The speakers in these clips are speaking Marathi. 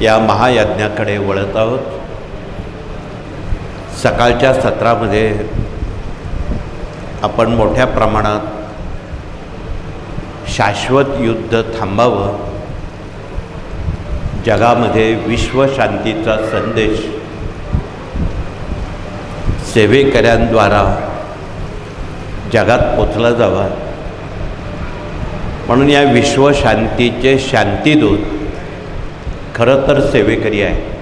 या महायज्ञाकडे वळत आहोत। सकाळच्या सत्रामध्ये आपण मोठ्या प्रमाणात शाश्वत युद्ध थांबावं, जगामध्ये विश्वशांतीचा संदेश सेवेकऱ्यांद्वारा जगात पोचला जावा, म्हणून या विश्वशांतीचे शांतीदूत खरं तर सेवेकरी आहे।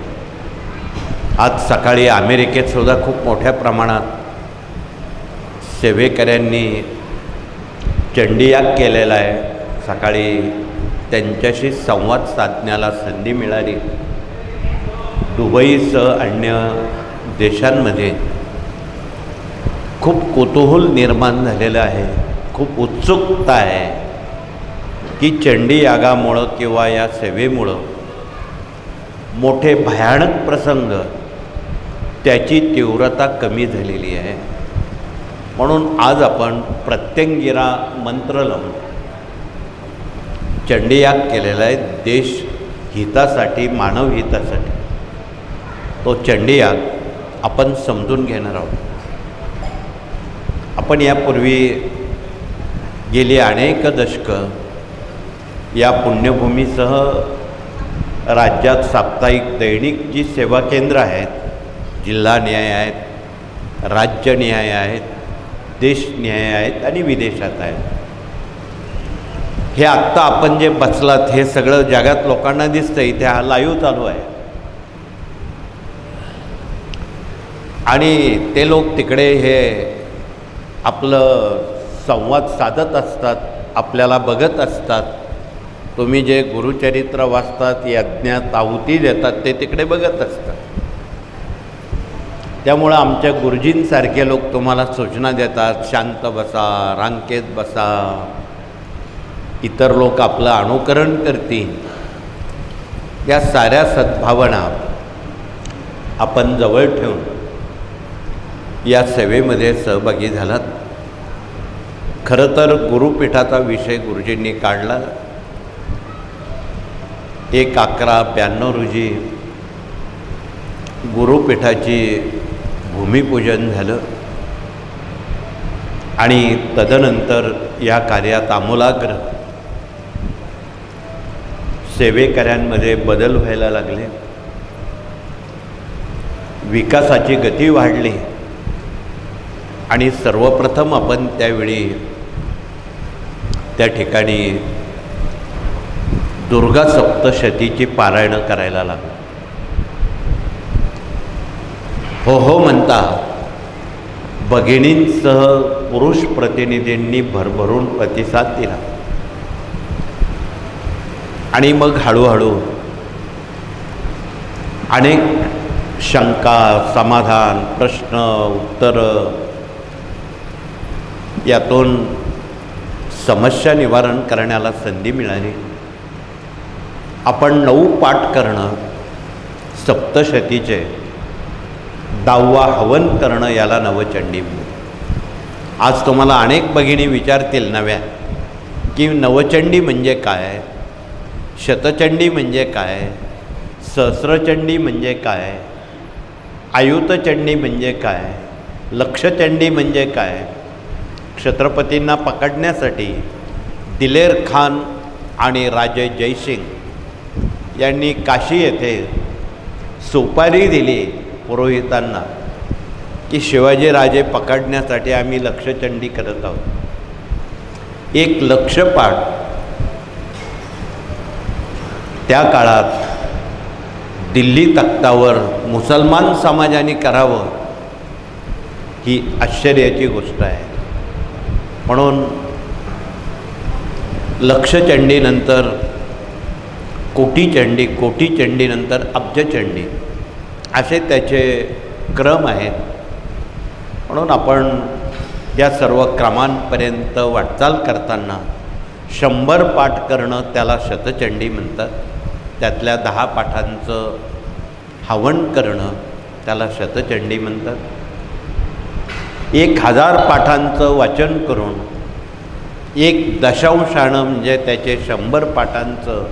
आज सकाळी अमेरिकेत सुद्धा खूप मोठ्या प्रमाणात सेवेकऱ्यांनी चंडीयाग केलेला आहे। सकाळी त्यांच्याशी संवाद साधण्याला संधी मिळाली। दुबईसह अन्य देशांमध्ये खूप कुतूहल निर्माण झालेलं आहे, खूप उत्सुकता आहे की चंडीयागामुळं किंवा या सेवेमुळं मोठे भयानक प्रसंग त्याची तीव्रता कमी झालेली आहे। म्हणून आज आपण प्रत्यंगिरा मंत्र लावून चंडीयाग केलेला आहे, देश हितासाठी, मानव हितासाठी। तो चंडीयाग आपण समजून घेणार आहोत। आपण यापूर्वी गेली अनेक दशकं या पुण्यभूमीसह राज्यात साप्ताहिक दैनिक जी सेवा केंद्र आहेत, जिल्हानिहाय आहेत, राज्यनिहाय आहेत, देशनिहाय आहेत आणि विदेशात आहेत। हे आत्ता आपण जे बसलात हे सगळं जगात लोकांना दिसतं, इथे हा लाईव्ह चालू आहे आणि ते लोक तिकडे हे आपलं संवाद साधत असतात, आपल्याला बघत असतात। तुम्ही जे गुरुचरित्र वाचतात, यज्ञात आहुती देतात, ते तिकडे बघत असतात। त्यामुळं आमच्या गुरुजींसारखे लोक तुम्हाला सूचना देतात, शांत बसा, रांकेत बसा, इतर लोक आपलं अनुकरण करतील। या साऱ्या सद्भावना आपण जवळ ठेवून या सेवेमध्ये सहभागी झालात। खरं तर गुरुपीठाचा विषय गुरुजींनी काढला। 1/11/92 रोजी गुरुपीठाची भूमिपूजन झालं आणि तदनंतर या कार्यात आमूलाग्र सेवेकऱ्यांमध्ये बदल व्हायला लागले, विकासाची गती वाढली आणि सर्वप्रथम आपण त्यावेळी त्या ठिकाणी दुर्गा सप्तशतीची पारायणं करायला लागलो। हो हो म्हणता भगिनींसह पुरुष प्रतिनिधींनी भरभरून प्रतिसाद दिला आणि मग हळूहळू अनेक शंका, समाधान, प्रश्न, उत्तरं यातून समस्या निवारण करण्याला संधी मिळाली। आपण 9 पाठ करणं, सप्तशतीचे 10वा हवन करणं, याला नवचंडी म्हणतात। आज तुम्हाला अनेक भगिनी विचारतील नव्या की नवचंडी म्हणजे काय, शतचंडी म्हणजे काय, सहस्रचंडी म्हणजे काय, आयुतचंडी म्हणजे काय, लक्षचंडी म्हणजे काय। छत्रपतींना पकडण्यासाठी दिलेर खान आणि राजे जयसिंग यांनी काशी येथे सुपारी दिली पुरोहितांना की शिवाजीराजे पकडण्यासाठी आम्ही लक्षचंडी करत आहोत। एक लक्षपाठ त्या काळात दिल्ली तख्तावर मुसलमान समाजाने करावं ही आश्चर्याची गोष्ट आहे। म्हणून लक्षचंडीनंतर कोटीचंडी, कोटीचंडीनंतर अब्जचंडी असे त्याचे क्रम आहेत। म्हणून आपण या सर्व क्रमांपर्यंत वाटचाल करताना 100 पाठ करणं त्याला शतचंडी म्हणतात, त्यातल्या 10 पाठांचं हवन करणं त्याला शतचंडी म्हणतात। 1000 पाठांचं वाचन करून 1 दशांशानं म्हणजे त्याचे 100 पाठांचं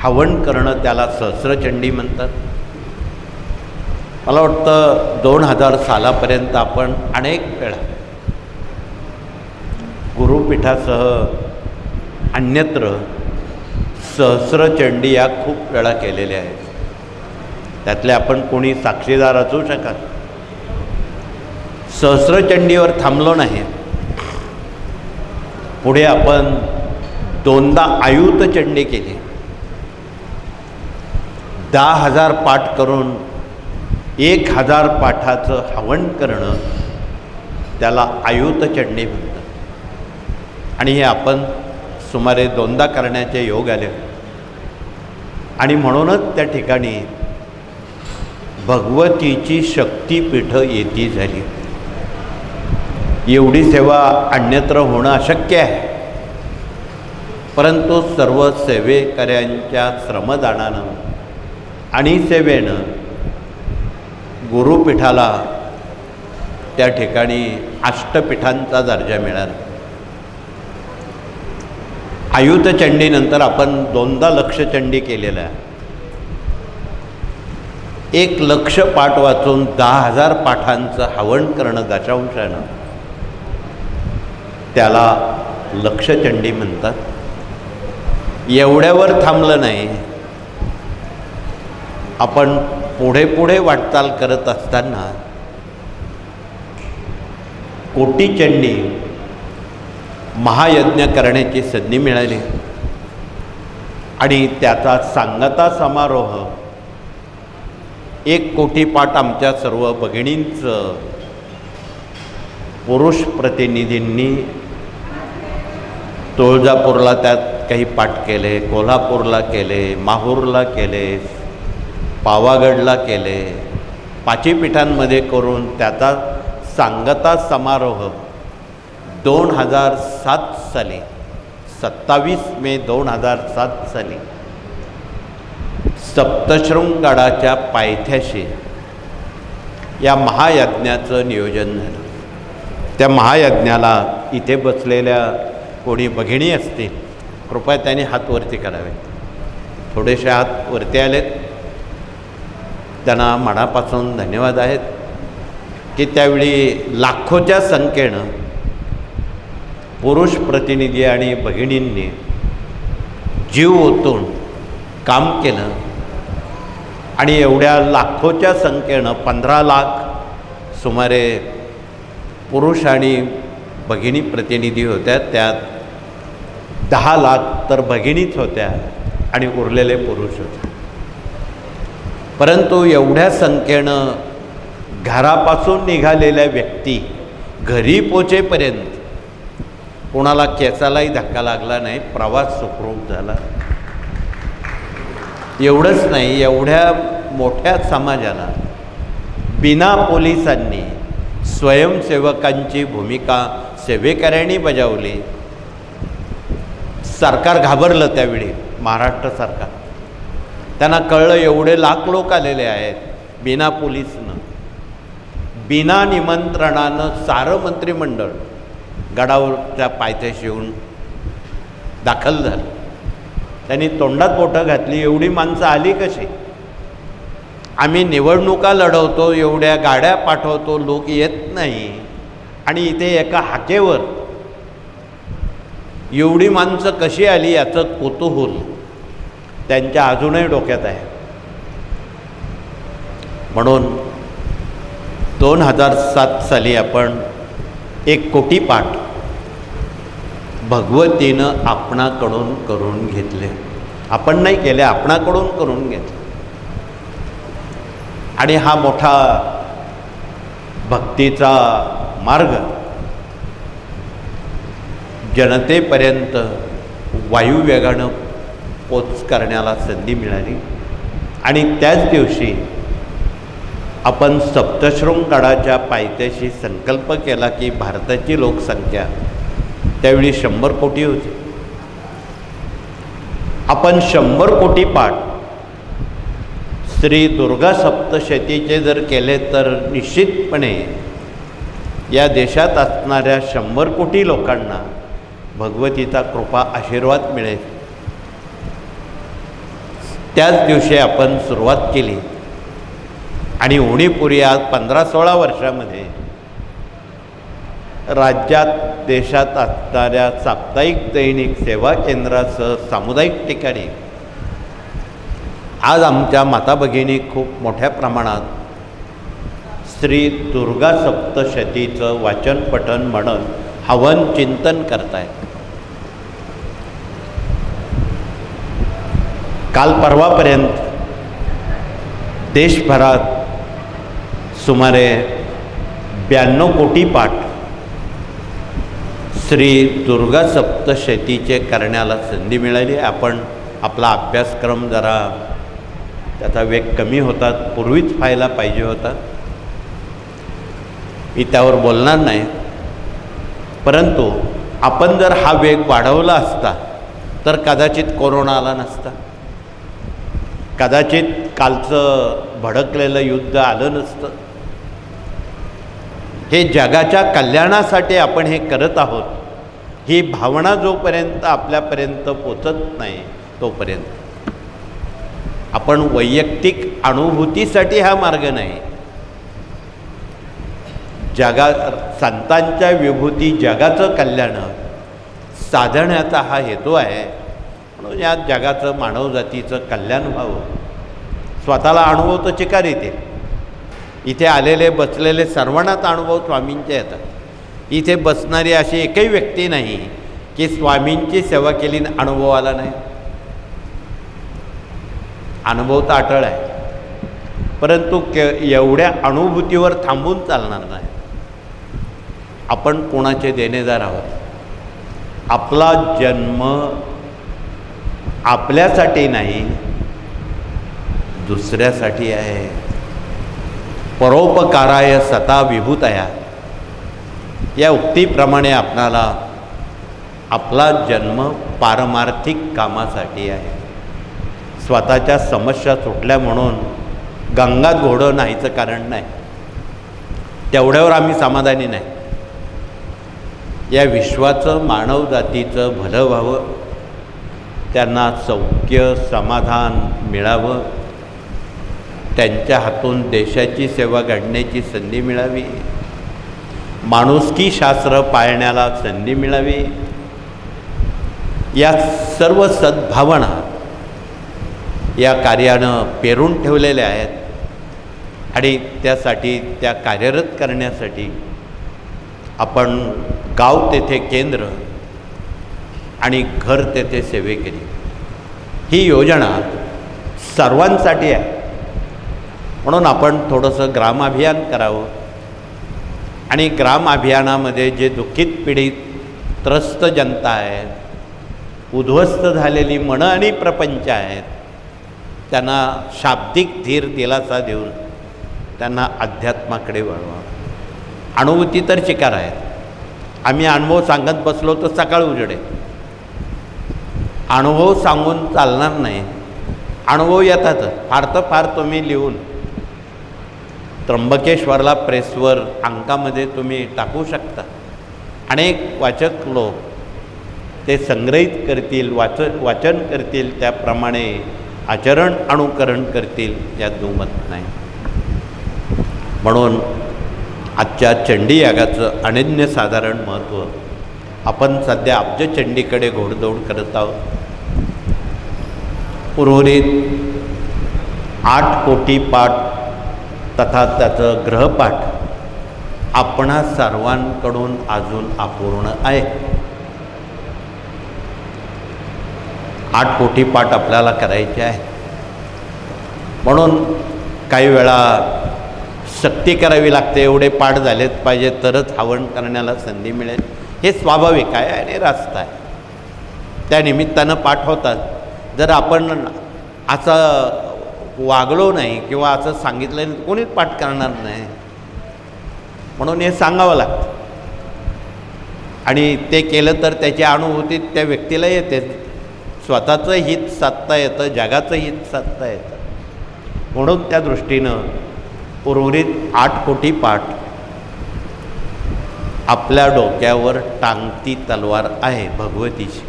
हवन करणं त्याला सहस्रचंडी म्हणतात. मला वाटतं 2000 सालापर्यंत आपण अनेक वेळा गुरुपीठासह अन्यत्र सहस्रचंडी या खूप वेळा केलेल्या आहेत. त्यातले आपण कोणी साक्षीदार असू शकाल. सहस्रचंडीवर थांबलो नाही. पुढे आपण 2दा आयुतचंडी केली. 10,000 पाठ करून 1,000 पाठाचं हवन करणं त्याला आयुतचंडी म्हणतात. आणि हे आपण सुमारे 2दा करण्याचे योग आले. आणि म्हणूनच त्या ठिकाणी भगवतीची शक्तीपीठं येती झाली. एवढी सेवा अन्यत्र होणं अशक्य आहे. परंतु सर्व सेवेकऱ्यांच्या श्रमदानानं आणि सेवेनं गुरुपीठाला त्या ठिकाणी अष्टपीठांचा दर्जा मिळाला. आयुतचंडीनंतर आपण 2दा लक्षचंडी केलेला आहे. 1 लक्ष पाठ वाचून 10,000 पाठांचं हवन करणं दशांशानं त्याला लक्षचंडी म्हणतात. एवढ्यावर थांबलं नाही. आपण पुढे पुढे वाटचाल करत असताना कोटीचंडी महायज्ञ करण्याची संधी मिळाली. आणि त्याचा सांगता समारोह 1 कोटी पाठ आमच्या सर्व भगिनींचं पुरुष प्रतिनिधींनी तुळजापूरला त्यात काही पाठ केले, कोल्हापूरला केले, माहूरला केले, पावागडला केले, 5 पीठांमध्ये करून त्याचा सांगता समारोह 2007 साली 27 मे 2007 साली सप्तशृंगगडाच्या पायथ्याशी या महायज्ञाचं नियोजन झालं. त्या महायज्ञाला इथे बसलेल्या कोणी भगिनी असतील कृपया त्यांनी हात वरती करावेत. थोडेसे हात वरती आलेत. त्यांना मनापासून धन्यवाद आहेत की त्यावेळी लाखोच्या संख्येनं पुरुष प्रतिनिधी आणि भगिनींनी जीव ओतून काम केलं. आणि एवढ्या लाखोच्या संख्येनं 15 लाख सुमारे पुरुष आणि भगिनी प्रतिनिधी होत्या. त्यात 10 लाख तर भगिनीच होत्या आणि उरलेले पुरुष होते. परंतु एवढ्या संख्येनं घरापासून निघालेल्या व्यक्ती घरी पोचेपर्यंत कोणाला केसालाही धक्का लागला नाही. प्रवास सुखरूप झाला. एवढंच नाही, एवढ्या मोठ्या समाजाला बिना पोलिसांनी स्वयंसेवकांची भूमिका सेवेकऱ्यांनी बजावली. सरकार घाबरलं त्यावेळी, महाराष्ट्र सरकार. त्यांना कळलं एवढे लाख लोक आलेले आहेत. बिना पोलिसनं, बिना निमंत्रणानं सारं मंत्रिमंडळ गडावरच्या पायथ्याशी येऊन दाखल झालं. त्यांनी तोंडात बोटं घातली, एवढी माणसं आली कशी? आम्ही निवडणुका लढवतो, एवढ्या गाड्या पाठवतो, लोक येत नाही, आणि इथे एका हाकेवर एवढी माणसं कशी आली याचं कुतूहल त्यांच्या अजूनही डोक्यात आहे. म्हणून 2007 साली आपण 1 कोटी पाठ भगवतीनं आपणाकडून करून घेतले. आपण नाही केले, आपणाकडून करून घेतले. आणि हा मोठा भक्तीचा मार्ग जनतेपर्यंत वायुवेगानं पोच करण्याला संधी मिळाली. आणि त्याच दिवशी आपण सप्तशृंगगडाच्या पायथ्याशी संकल्प केला की भारताची लोकसंख्या त्यावेळी 100 कोटी होती. आपण 100 कोटी पाठ श्री दुर्गा सप्तशतीचे जर केले तर निश्चितपणे या देशात असणाऱ्या 100 कोटी लोकांना भगवतीचा कृपा आशीर्वाद मिळेल. त्याच दिवशी आपण सुरुवात केली आणि उणीपुरी आज 15-16 वर्षामध्ये राज्यात देशात असणाऱ्या साप्ताहिक दैनिक सेवा केंद्रासह सामुदायिक ठिकाणी आज आमच्या माता भगिनी खूप मोठ्या प्रमाणात श्री दुर्गा सप्तशतीचं वाचन पठण मनन हवन चिंतन करतायत. काल परवापर्यंत देशभरात सुमारे 92 कोटी पाठ श्री दुर्गा सप्तशतीचे करण्याला संधी मिळाली. आपण आपला अभ्यासक्रम जरा त्याचा वेग कमी होता, पूर्वीच व्हायला पाहिजे होता. मी त्यावर बोलणार नाही, परंतु आपण जर हा वेग वाढवला असता तर कदाचित कोरोना आला नसता, कदाचित कालचं भडकलेलं युद्ध आलं नसतं. हे जगाच्या कल्याणासाठी आपण हे करत आहोत, ही भावना जोपर्यंत आपल्यापर्यंत पोचत नाही तोपर्यंत आपण वैयक्तिक अनुभूतीसाठी हा मार्ग नाही, संतांच्या विभूती जगाचं कल्याण साधण्याचा हा हेतू आहे. म्हणून या जगाचं मानवजातीचं कल्याण व्हावं. स्वतःला अनुभव तर चिकार येते. इथे आलेले बसलेले सर्वांनाच अनुभव स्वामींचे येतात. इथे बसणारी अशी एकही व्यक्ती नाही की स्वामींची सेवा केली अनुभव आला नाही. अनुभव तर अटळ आहे, परंतु एवढ्या अनुभूतीवर थांबून चालणार नाही. आपण कोणाचे देणेदार आहोत. आपला जन्म आपल्यासाठी नाही, दुसऱ्यासाठी आहे. परोपकाराय सता विभूतया या उक्तीप्रमाणे आपणाला आपला जन्म पारमार्थिक कामासाठी आहे. स्वतःच्या समस्या सुटल्या म्हणून गंगात घोडं नाहीचं कारण नाही. तेवढ्यावर आम्ही समाधानी नाही. या विश्वाचं मानवजातीचं भलं व्हावं, त्यांना सौख्य समाधान मिळावं, त्यांच्या हातून देशाची सेवा घडण्याची संधी मिळावी, माणुसकी शास्त्र पाळण्याला संधी मिळावी. या सर्व सद्भावना या कार्यानं पेरून ठेवलेल्या आहेत आणि त्यासाठी त्या कार्यरत करण्यासाठी आपण गाव तेथे केंद्र आणि घर तेथे सेवेकरी ही योजना सर्वांसाठी आहे. म्हणून आपण थोडंसं ग्रामाभियान करावं आणि ग्राम अभियानामध्ये जे दुःखित पीडित त्रस्त जनता आहे, उद्ध्वस्त झालेली मनं आणि प्रपंच आहेत, त्यांना शाब्दिक धीर दिलासा देऊन त्यांना अध्यात्माकडे वळवा. अनुभूती तर चिकार आहेत. आम्ही अनुभव सांगत बसलो तर सकाळ उजेडे. अनुभव सांगून चालणार नाही. अनुभव येतातच. फार तर फार तुम्ही लिहून त्र्यंबकेश्वरला प्रेसवर अंकामध्ये तुम्ही टाकू शकता. अनेक वाचक लोक ते संग्रहित करतील, वाचन करतील, त्याप्रमाणे आचरण अनुकरण करतील, यात दुमत नाही. म्हणून आजच्या चंडी यागाचं अनन्यसाधारण महत्त्व. आपण सध्या अब्जचंडीकडे घोडदौड करत आहोत. उर्वरित 8 कोटी पाठ तथा त्याचं ग्रहपाठ आपणा सर्वांकडून अजून अपूर्ण आहे. 8 कोटी पाठ आपल्याला करायचे आहे. म्हणून काही वेळा सक्ती करावी लागते. एवढे पाठ झालेत पाहिजे तरच हवन करण्याला संधी मिळेल. हे स्वाभाविक आहे आणि रास्त आहे. त्या निमित्तानं पाठ होतात. जर आपण असं वागलो नाही किंवा असं सांगितलं नाही, कोणीच पाठ करणार नाही. म्हणून हे सांगावं लागतं आणि ते केलं तर त्याची अनुभूती त्या व्यक्तीला येते. स्वतःचं हित साधता येतं, जगाचं हित साधता येतं. म्हणून त्या दृष्टीनं उर्वरित 8 कोटी पाठ आपल्या डोक्यावर टांगती तलवार आहे भगवतीची.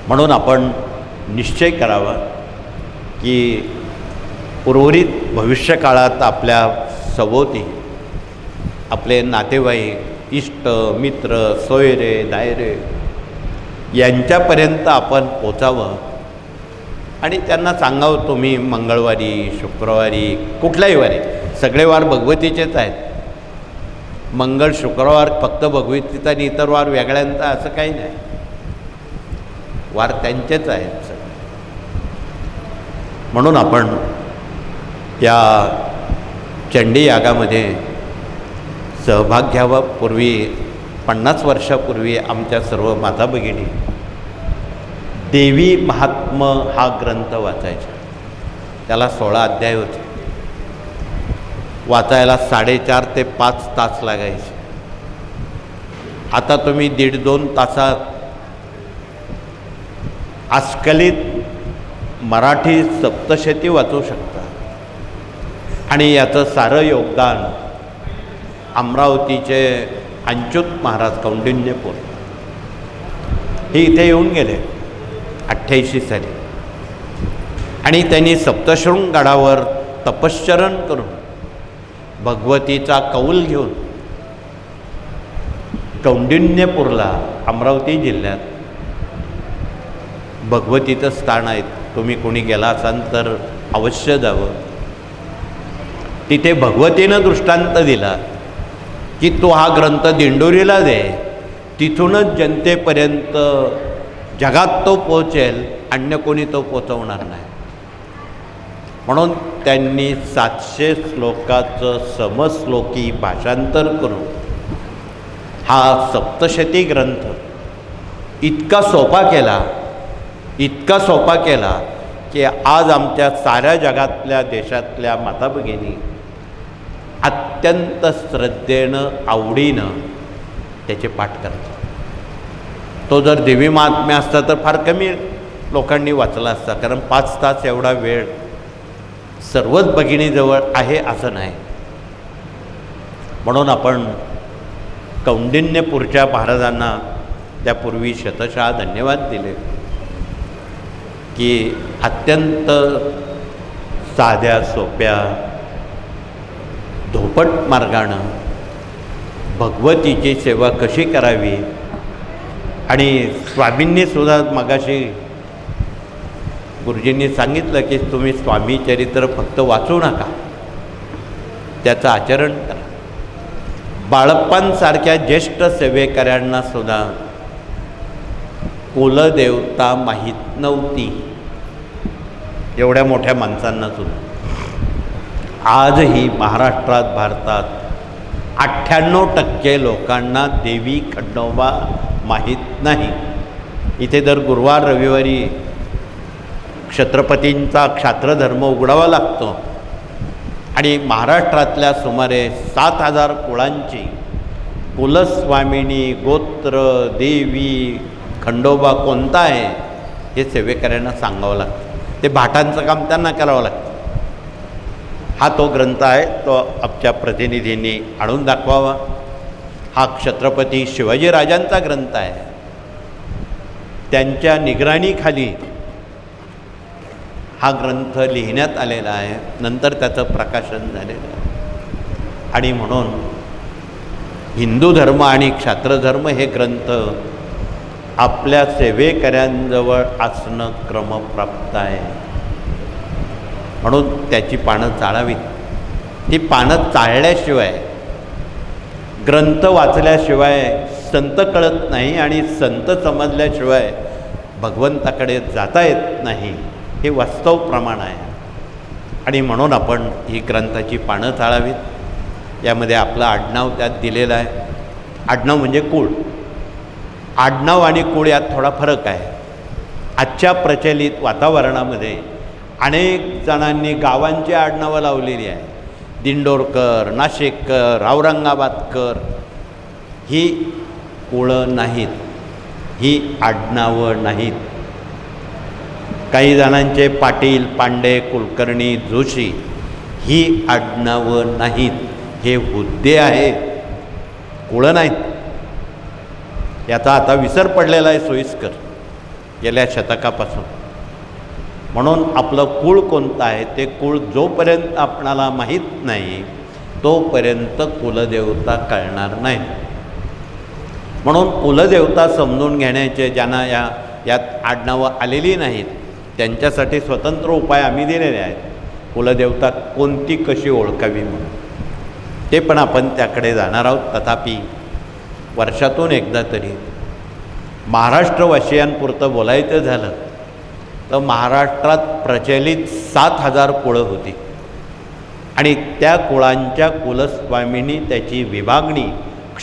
म्हणून आपण निश्चय करावा की उर्वरित भविष्यकाळात आपल्या सभोवती आपले नातेवाईक, इष्ट, मित्र, सोयरे, दायरे यांच्यापर्यंत आपण पोचावं आणि त्यांना सांगावं तुम्ही मंगळवारी, शुक्रवारी, कुठल्याही वारी, सगळे वार भगवतीचेच आहेत. मंगळ शुक्रवार फक्त भगवतीचा आणि इतर वार वेगळ्यांचा असं काही नाही, वार त्यांचेच आहेत सगळे. म्हणून आपण या चंडी यागामध्ये सहभाग घ्यावा. पूर्वी 50 वर्षापूर्वी आमच्या सर्व माता भगिनी देवी महात्म हा ग्रंथ वाचायचा. त्याला 16 अध्याय होते. वाचायला 4.5 ते 5 तास लागायचे. आता तुम्ही 1.5-2 तासात अस्खलित मराठी सप्तशती वाचू शकता. आणि याचं सारं योगदान अमरावतीचे अंच्युत महाराज कौंडिन्यपूर हे इथे येऊन गेले 88 साली. आणि त्यांनी सप्तशृंग गडावर तपश्चरण करून भगवतीचा कौल घेऊन कौंडिन्यपूरला अमरावती जिल्ह्यात भगवतीचं स्थान आहे. तुम्ही कोणी गेला असाल तर अवश्य जावं. तिथे भगवतीनं दृष्टांत दिला की तो हा ग्रंथ दिंडोरीला दे, तिथूनच जनतेपर्यंत जगात तो पोचेल, अन्य कोणी तो पोचवणार नाही. म्हणून त्यांनी 700 श्लोकाचं समश्लोकी भाषांतर करून हा सप्तशती ग्रंथ इतका सोपा केला की आज आमच्या साऱ्या जगातल्या देशातल्या माता भगिनी अत्यंत श्रद्धेनं, आवडीनं त्याचे पाठ करतात. तो जर देवी महात्म्य असता तर फार कमी लोकांनी वाचला असता, कारण 5 तास एवढा वेळ सर्वच भगिनीजवळ आहे असं नाही. म्हणून आपण कौंडिन्यपूरच्या महाराजांना त्यापूर्वी शतशः धन्यवाद दिले की अत्यंत साध्या सोप्या धोपट मार्गानं भगवतीची सेवा कशी करावी. आणि स्वामींनी सुद्धा मगाशी गुरुजींनी सांगितलं की तुम्ही स्वामी चरित्र फक्त वाचू नका, त्याचं आचरण करा. बाळप्पांसारख्या ज्येष्ठ सेवेकऱ्यांना सुद्धा कुलदेवता माहीत नव्हती, एवढ्या मोठ्या माणसांना सुद्धा. आजही महाराष्ट्रात, भारतात 98% लोकांना देवी खंडोबा माहीत नाही. इथे दर गुरुवार रविवारी क्षत्रपतींचा क्षात्रधर्म उघडावा लागतो आणि महाराष्ट्रातल्या सुमारे 7,000 कुळांची कुलस्वामिनी, गोत्र, देवी, खंडोबा कोणता आहे हे सेवेकऱ्यांना सांगावं लागतं. ते भाटांचं काम त्यांना करावं लागतं. हा तो ग्रंथ आहे, तो आमच्या प्रतिनिधींनी आणून दाखवावा. हा छत्रपती शिवाजीराजांचा ग्रंथ आहे. त्यांच्या निगराणीखाली हा ग्रंथ लिहिण्यात आलेला आहे. नंतर त्याचं प्रकाशन झालेलं आहे. आणि म्हणून हिंदू धर्म आणि क्षात्रधर्म हे ग्रंथ आपल्या सेवेकऱ्यांजवळ असणं क्रमप्राप्त आहे. म्हणून त्याची पानं चाळावीत. ती पानं चाळल्याशिवाय, ग्रंथ वाचल्याशिवाय संत कळत नाही आणि संत समजल्याशिवाय भगवंताकडे जाता येत नाही, हे वास्तव प्रमाण आहे. आणि म्हणून आपण ही ग्रंथाची पानं चाळावीत. यामध्ये आपलं आडनाव त्यात दिलेलं आहे. आडनाव म्हणजे कुळ. आडनाव आणि कुळ यात थोडा फरक आहे. आजच्या प्रचलित वातावरणामध्ये अनेक जणांनी गावांची आडनावं लावलेली आहे. दिंडोरकर, नाशिककर, औरंगाबादकर ही कुळं नाहीत, ही आडनावं नाहीत. काही जणांचे पाटील, पांडे, कुलकर्णी, जोशी ही आडनावं नाहीत, हे हुद्दे आहेत, कुळं नाहीत. याचा आता विसर पडलेला आहे सोयीस्कर गेल्या शतकापासून. म्हणून आपलं कुळ कोणतं आहे ते कुळ जोपर्यंत आपणाला माहीत नाही तोपर्यंत कुलदेवता कळणार नाही. म्हणून कुलदेवता समजून घेण्याचे ज्यांना यात आडनावं आलेली नाहीत त्यांच्यासाठी स्वतंत्र उपाय आम्ही दिलेले आहेत. कुलदेवता कोणती कशी ओळखावी म्हणून ते पण आपण त्याकडे जाणार आहोत. तथापि वर्षातून एकदा तरी महाराष्ट्रवासियांपुरतं बोलायचं झालं तर महाराष्ट्रात प्रचलित 7,000 कुळं होती आणि त्या कुळांच्या कुलस्वामिनी त्याची विभागणी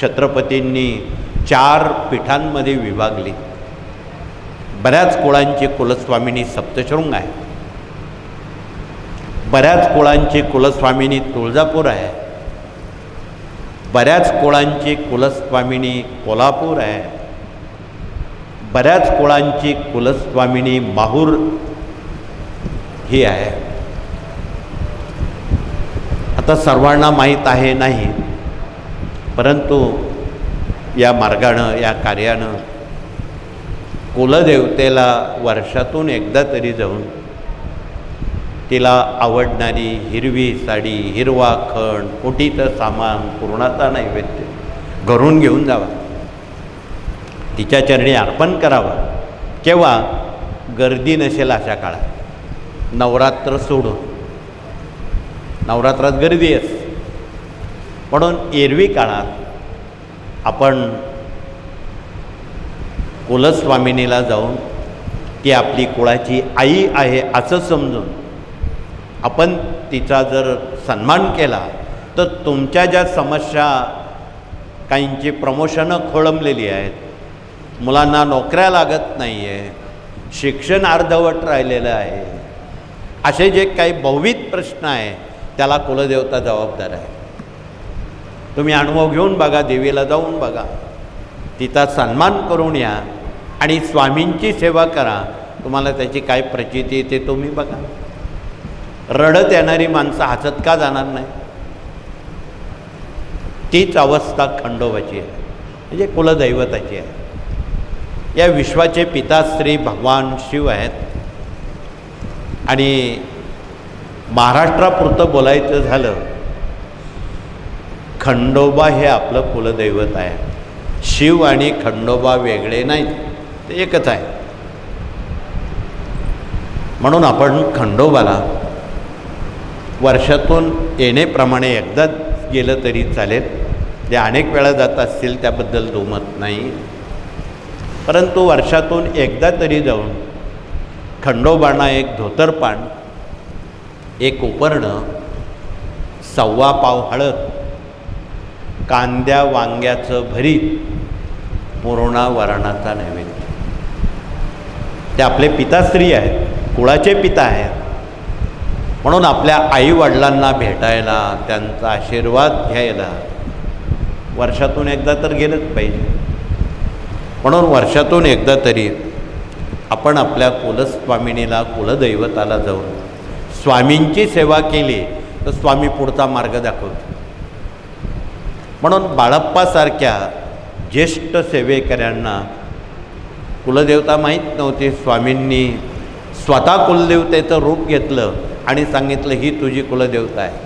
छत्रपतींनी 4 पीठांमध्ये विभागली. बऱ्याच कुळांची कुलस्वामिनी सप्तशृंग आहे, बऱ्याच कुळांची कुलस्वामिनी तुळजापूर आहे, बऱ्याच कुळांची कुलस्वामिनी कोल्हापूर आहे, बऱ्याच कुळांची कुलस्वामिनी माहूर ही आहे. आता सर्वांना माहीत आहे नाही, परंतु या मार्गानं या कार्यानं कुलदेवतेला वर्षातून एकदा तरी जाऊन तिला आवडणारी हिरवी साडी, हिरवा खण, कोटीचं सामान, पुरणाचा नैवेद्य घरून घेऊन जावा, तिच्या चरणी अर्पण करावं. केव्हा? गर्दी नसेल अशा काळात, नवरात्र सोडून. नवरात्रात गर्दी असते म्हणून एरवी काळात आपण कुलस्वामिनीला जाऊन ती आपली कुळाची आई आहे असं समजून आपण तिचा जर सन्मान केला तर तुमच्या ज्या समस्या, काहींची प्रमोशनं खोळंबलेली आहेत, मुलांना नोकऱ्या लागत नाही आहे, शिक्षण अर्धवट राहिलेलं आहे, असे जे काही बहुविध प्रश्न आहे त्याला कुलदेवता जबाबदार आहे. तुम्ही अनुभव घेऊन बघा, देवीला जाऊन बघा, तिचा सन्मान करून या आणि स्वामींची सेवा करा. तुम्हाला त्याची काय प्रचिती येते तुम्ही बघा. रडत येणारी माणसं हसत का जाणार नाही? तीच अवस्था खंडोबाची आहे, म्हणजे कुलदैवताची आहे. या विश्वाचे पिता श्री भगवान शिव आहेत आणि महाराष्ट्रापुरतं बोलायचं झालं, खंडोबा हे आपलं कुलदैवत आहे. शिव आणि खंडोबा वेगळे नाहीत, ते एकच आहे. म्हणून आपण खंडोबाला वर्षातून येणेप्रमाणे एकदा गेलं तरी चालेल. जे अनेक वेळा जात असतील त्याबद्दल दुमत नाही, परंतु वर्षातून एकदा तरी जाऊन खंडोबांना एक धोतरपान, एक उपरणं, 1.25 पाव हळद, कांद्या वांग्याचं भरीत, पुरणा वरणाचा नैवेद्य. ते आपले पिताश्री आहेत, कुळाचे पिता आहेत, म्हणून आपल्या आईवडिलांना भेटायला, त्यांचा आशीर्वाद घ्यायला वर्षातून एकदा तर गेलंच पाहिजे. म्हणून वर्षातून एकदा तरी आपण आपल्या कुलस्वामिनीला, कुलदैवताला जाऊन स्वामींची सेवा केली तर स्वामी पुढचा मार्ग दाखवतो. म्हणून बाळप्पासारख्या ज्येष्ठ सेवेकऱ्यांना कुलदेवता माहीत नव्हती. स्वामींनी स्वतः कुलदेवतेचं रूप घेतलं आणि सांगितलं ही तुझी कुलदेवता आहे.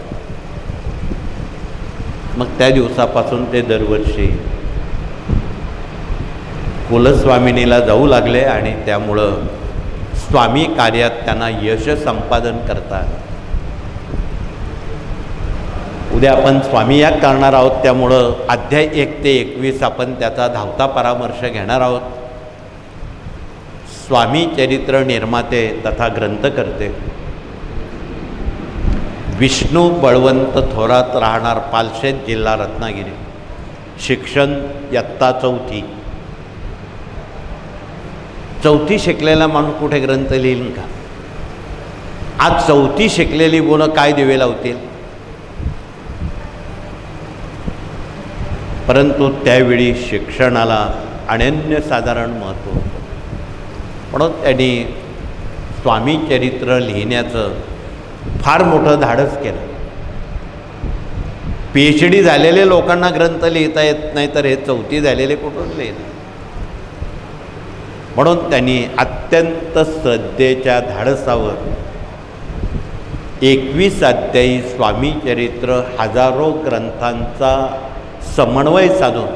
मग त्या दिवसापासून ते दरवर्षी कुलस्वामिनीला जाऊ लागले आणि त्यामुळं स्वामी कार्यात त्यांना यश संपादन करतात. उद्या आपण स्वामी याग करणार आहोत, त्यामुळं अध्याय 1 ते 21 आपण त्याचा धावता परामर्श घेणार आहोत. स्वामी चरित्र निर्माते तथा ग्रंथकर्ते विष्णू बळवंत थोरात, राहणार पालशेत, जिल्हा रत्नागिरी. शिक्षण इयत्ता 4थी शिकलेला माणूस कुठे ग्रंथ लिहिल का? आज 4थी शिकलेली मुलं काय दिवे लावतील? परंतु त्यावेळी शिक्षणाला अनन्यसाधारण महत्त्व होतं. म्हणून त्यांनी स्वामी चरित्र लिहिण्याचं फार मोठं धाडस केलं. PhD झालेले लोकांना ग्रंथ लिहिता येत नाही, तर हे 4थी झालेले कुठून लिहित? म्हणून त्यांनी अत्यंत श्रद्धेच्या धाडसावर 21 अध्यायी स्वामी चरित्र हजारो ग्रंथांचा समन्वय साधून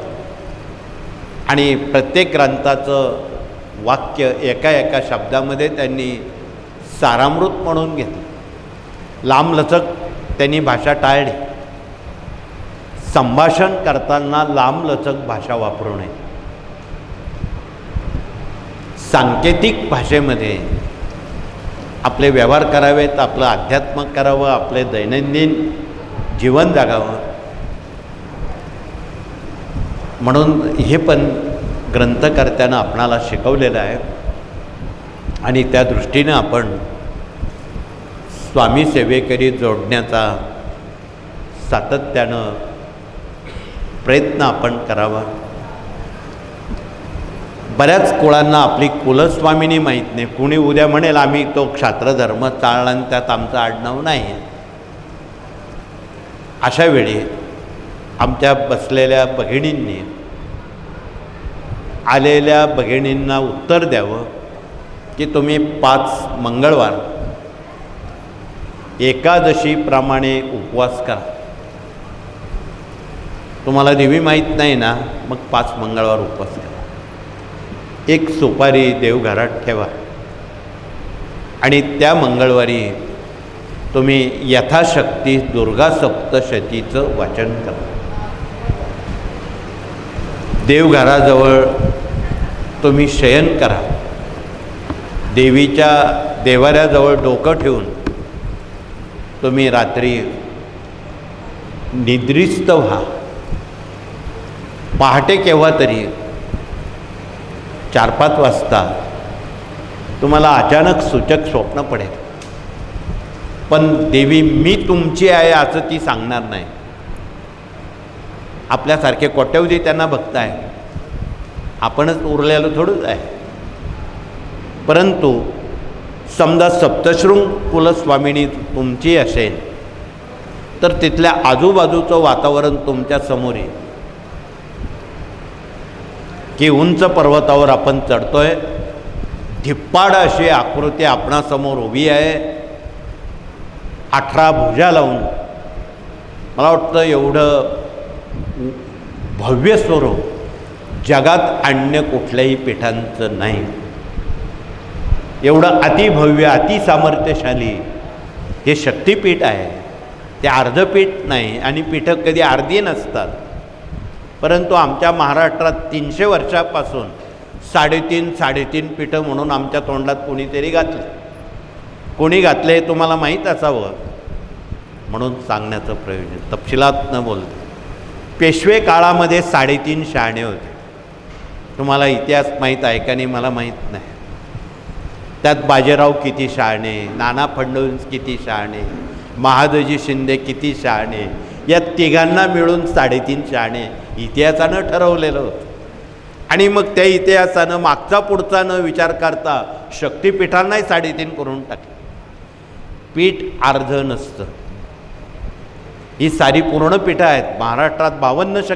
आणि प्रत्येक ग्रंथाचं वाक्य एका एका शब्दामध्ये त्यांनी सारामृत म्हणून घेतलं. लांबलचक त्यांनी भाषा टाळली. संभाषण करताना लांबलचक भाषा वापरू नये. सांकेतिक भाषेमध्ये आपले व्यवहार करावेत, आपलं अध्यात्म करावं, आपले दैनंदिन जीवन जगावं. म्हणून हे पण ग्रंथकर्त्यानं आपणाला शिकवलेलं आहे आणि त्या दृष्टीनं आपण स्वामी सेवेकरी जोडण्याचा सातत्यानं प्रयत्न आपण करावा. बऱ्याच कुळांना आपली कुलस्वामिनी माहीत नाही. कुणी उद्या म्हणेल आम्ही तो क्षात्रधर्म चालला आणि त्यात आमचं आडनाव नाही. अशा वेळी आमच्या बसलेल्या भगिनींनी आलेल्या भगिनींना उत्तर द्यावं की तुम्ही 5 मंगळवार एकादशीप्रमाणे उपवास करा. तुम्हाला देवी माहीत नाही ना, मग 5 मंगळवार उपवास करा. एक सुपारी देवघरात ठेवा आणि त्या मंगळवारी तुम्ही यथाशक्ती दुर्गा सप्तशतीचं वाचन करा. देवघराजवळ तुम्ही शयन करा. देवीच्या देवाऱ्याजवळ डोकं ठेवून तुम्ही रात्री निद्रिस्त व्हा. पहाटे केव्हा तरी 4-5 वाजता तुम्हाला अचानक सूचक स्वप्न पडेल, पण देवी मी तुमची आहे असं ती सांगणार नाही. आपल्यासारखे कोट्यवधी त्यांना भक्त आहे, आपणच उरलेलं थोडंच आहे. परंतु समजा सप्तशृंग कुलस्वामिनी तुमची असेल तर तिथल्या आजूबाजूचं वातावरण तुमच्या समोर आहे की उंच पर्वतावर आपण चढतोय. धिप्पाड अशी आकृती आपणासमोर उभी आहे, 18 भुजा लावून. मला वाटतं एवढं भव्य स्वरूप जगात अन्य कुठल्याही पीठांचं नाही. एवढं अतिभव्य अतिसामर्थ्यशाली हे शक्तिपीठ आहे. ते अर्धपीठ नाही आणि पीठं कधी अर्धी नसतात. परंतु आमच्या महाराष्ट्रात 300 वर्षापासून 3.5 पीठं म्हणून आमच्या तोंडात कोणीतरी घातले. कोणी घातले हे तुम्हाला माहीत असावं म्हणून सांगण्याचं प्रयोजन. तपशिलात न बोलते. पेशवे काळामध्ये 3.5 शहाणे होते. तुम्हाला इतिहास माहीत आहे का नाही मला माहीत नाही. त्यात बाजीराव किती शहाणे, नाना फडणवीस किती शहाणे, महादजी शिंदे किती शहाणे, या तिघांना मिळून 3.5 शहाणे इतिहासानं ठरवलेलं होतं. आणि मग त्या इतिहासानं मागचा पुढचा न विचार करता शक्तिपीठांनाही 3.5 करून टाकले. पीठ अर्ध नसतं. ही सारी पूर्ण पीठं आहेत. महाराष्ट्रात 52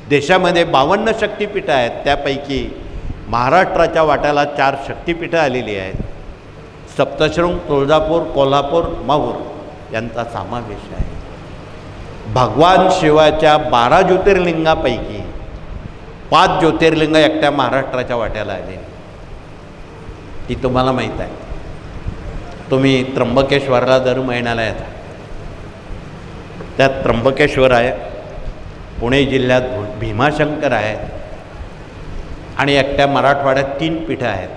देशामध्ये 52 शक्तिपीठं आहेत. त्यापैकी महाराष्ट्राच्या वाट्याला 4 शक्तिपीठं आलेली आहेत. सप्तशृंग, तुळजापूर, कोल्हापूर, माहूर यांचा समावेश आहे. भगवान शिवाच्या 12 ज्योतिर्लिंगापैकी 5 ज्योतिर्लिंग एकट्या महाराष्ट्राच्या वाट्याला आले. ती तुम्हाला माहीत आहे. तुम्ही त्र्यंबकेश्वरला दर महिन्याला येता. त्यात त्र्यंबकेश्वर आहे, पुणे जिल्ह्यात भीमाशंकर आहे आणि एकट्या मराठवाड्यात 3 पीठं आहेत.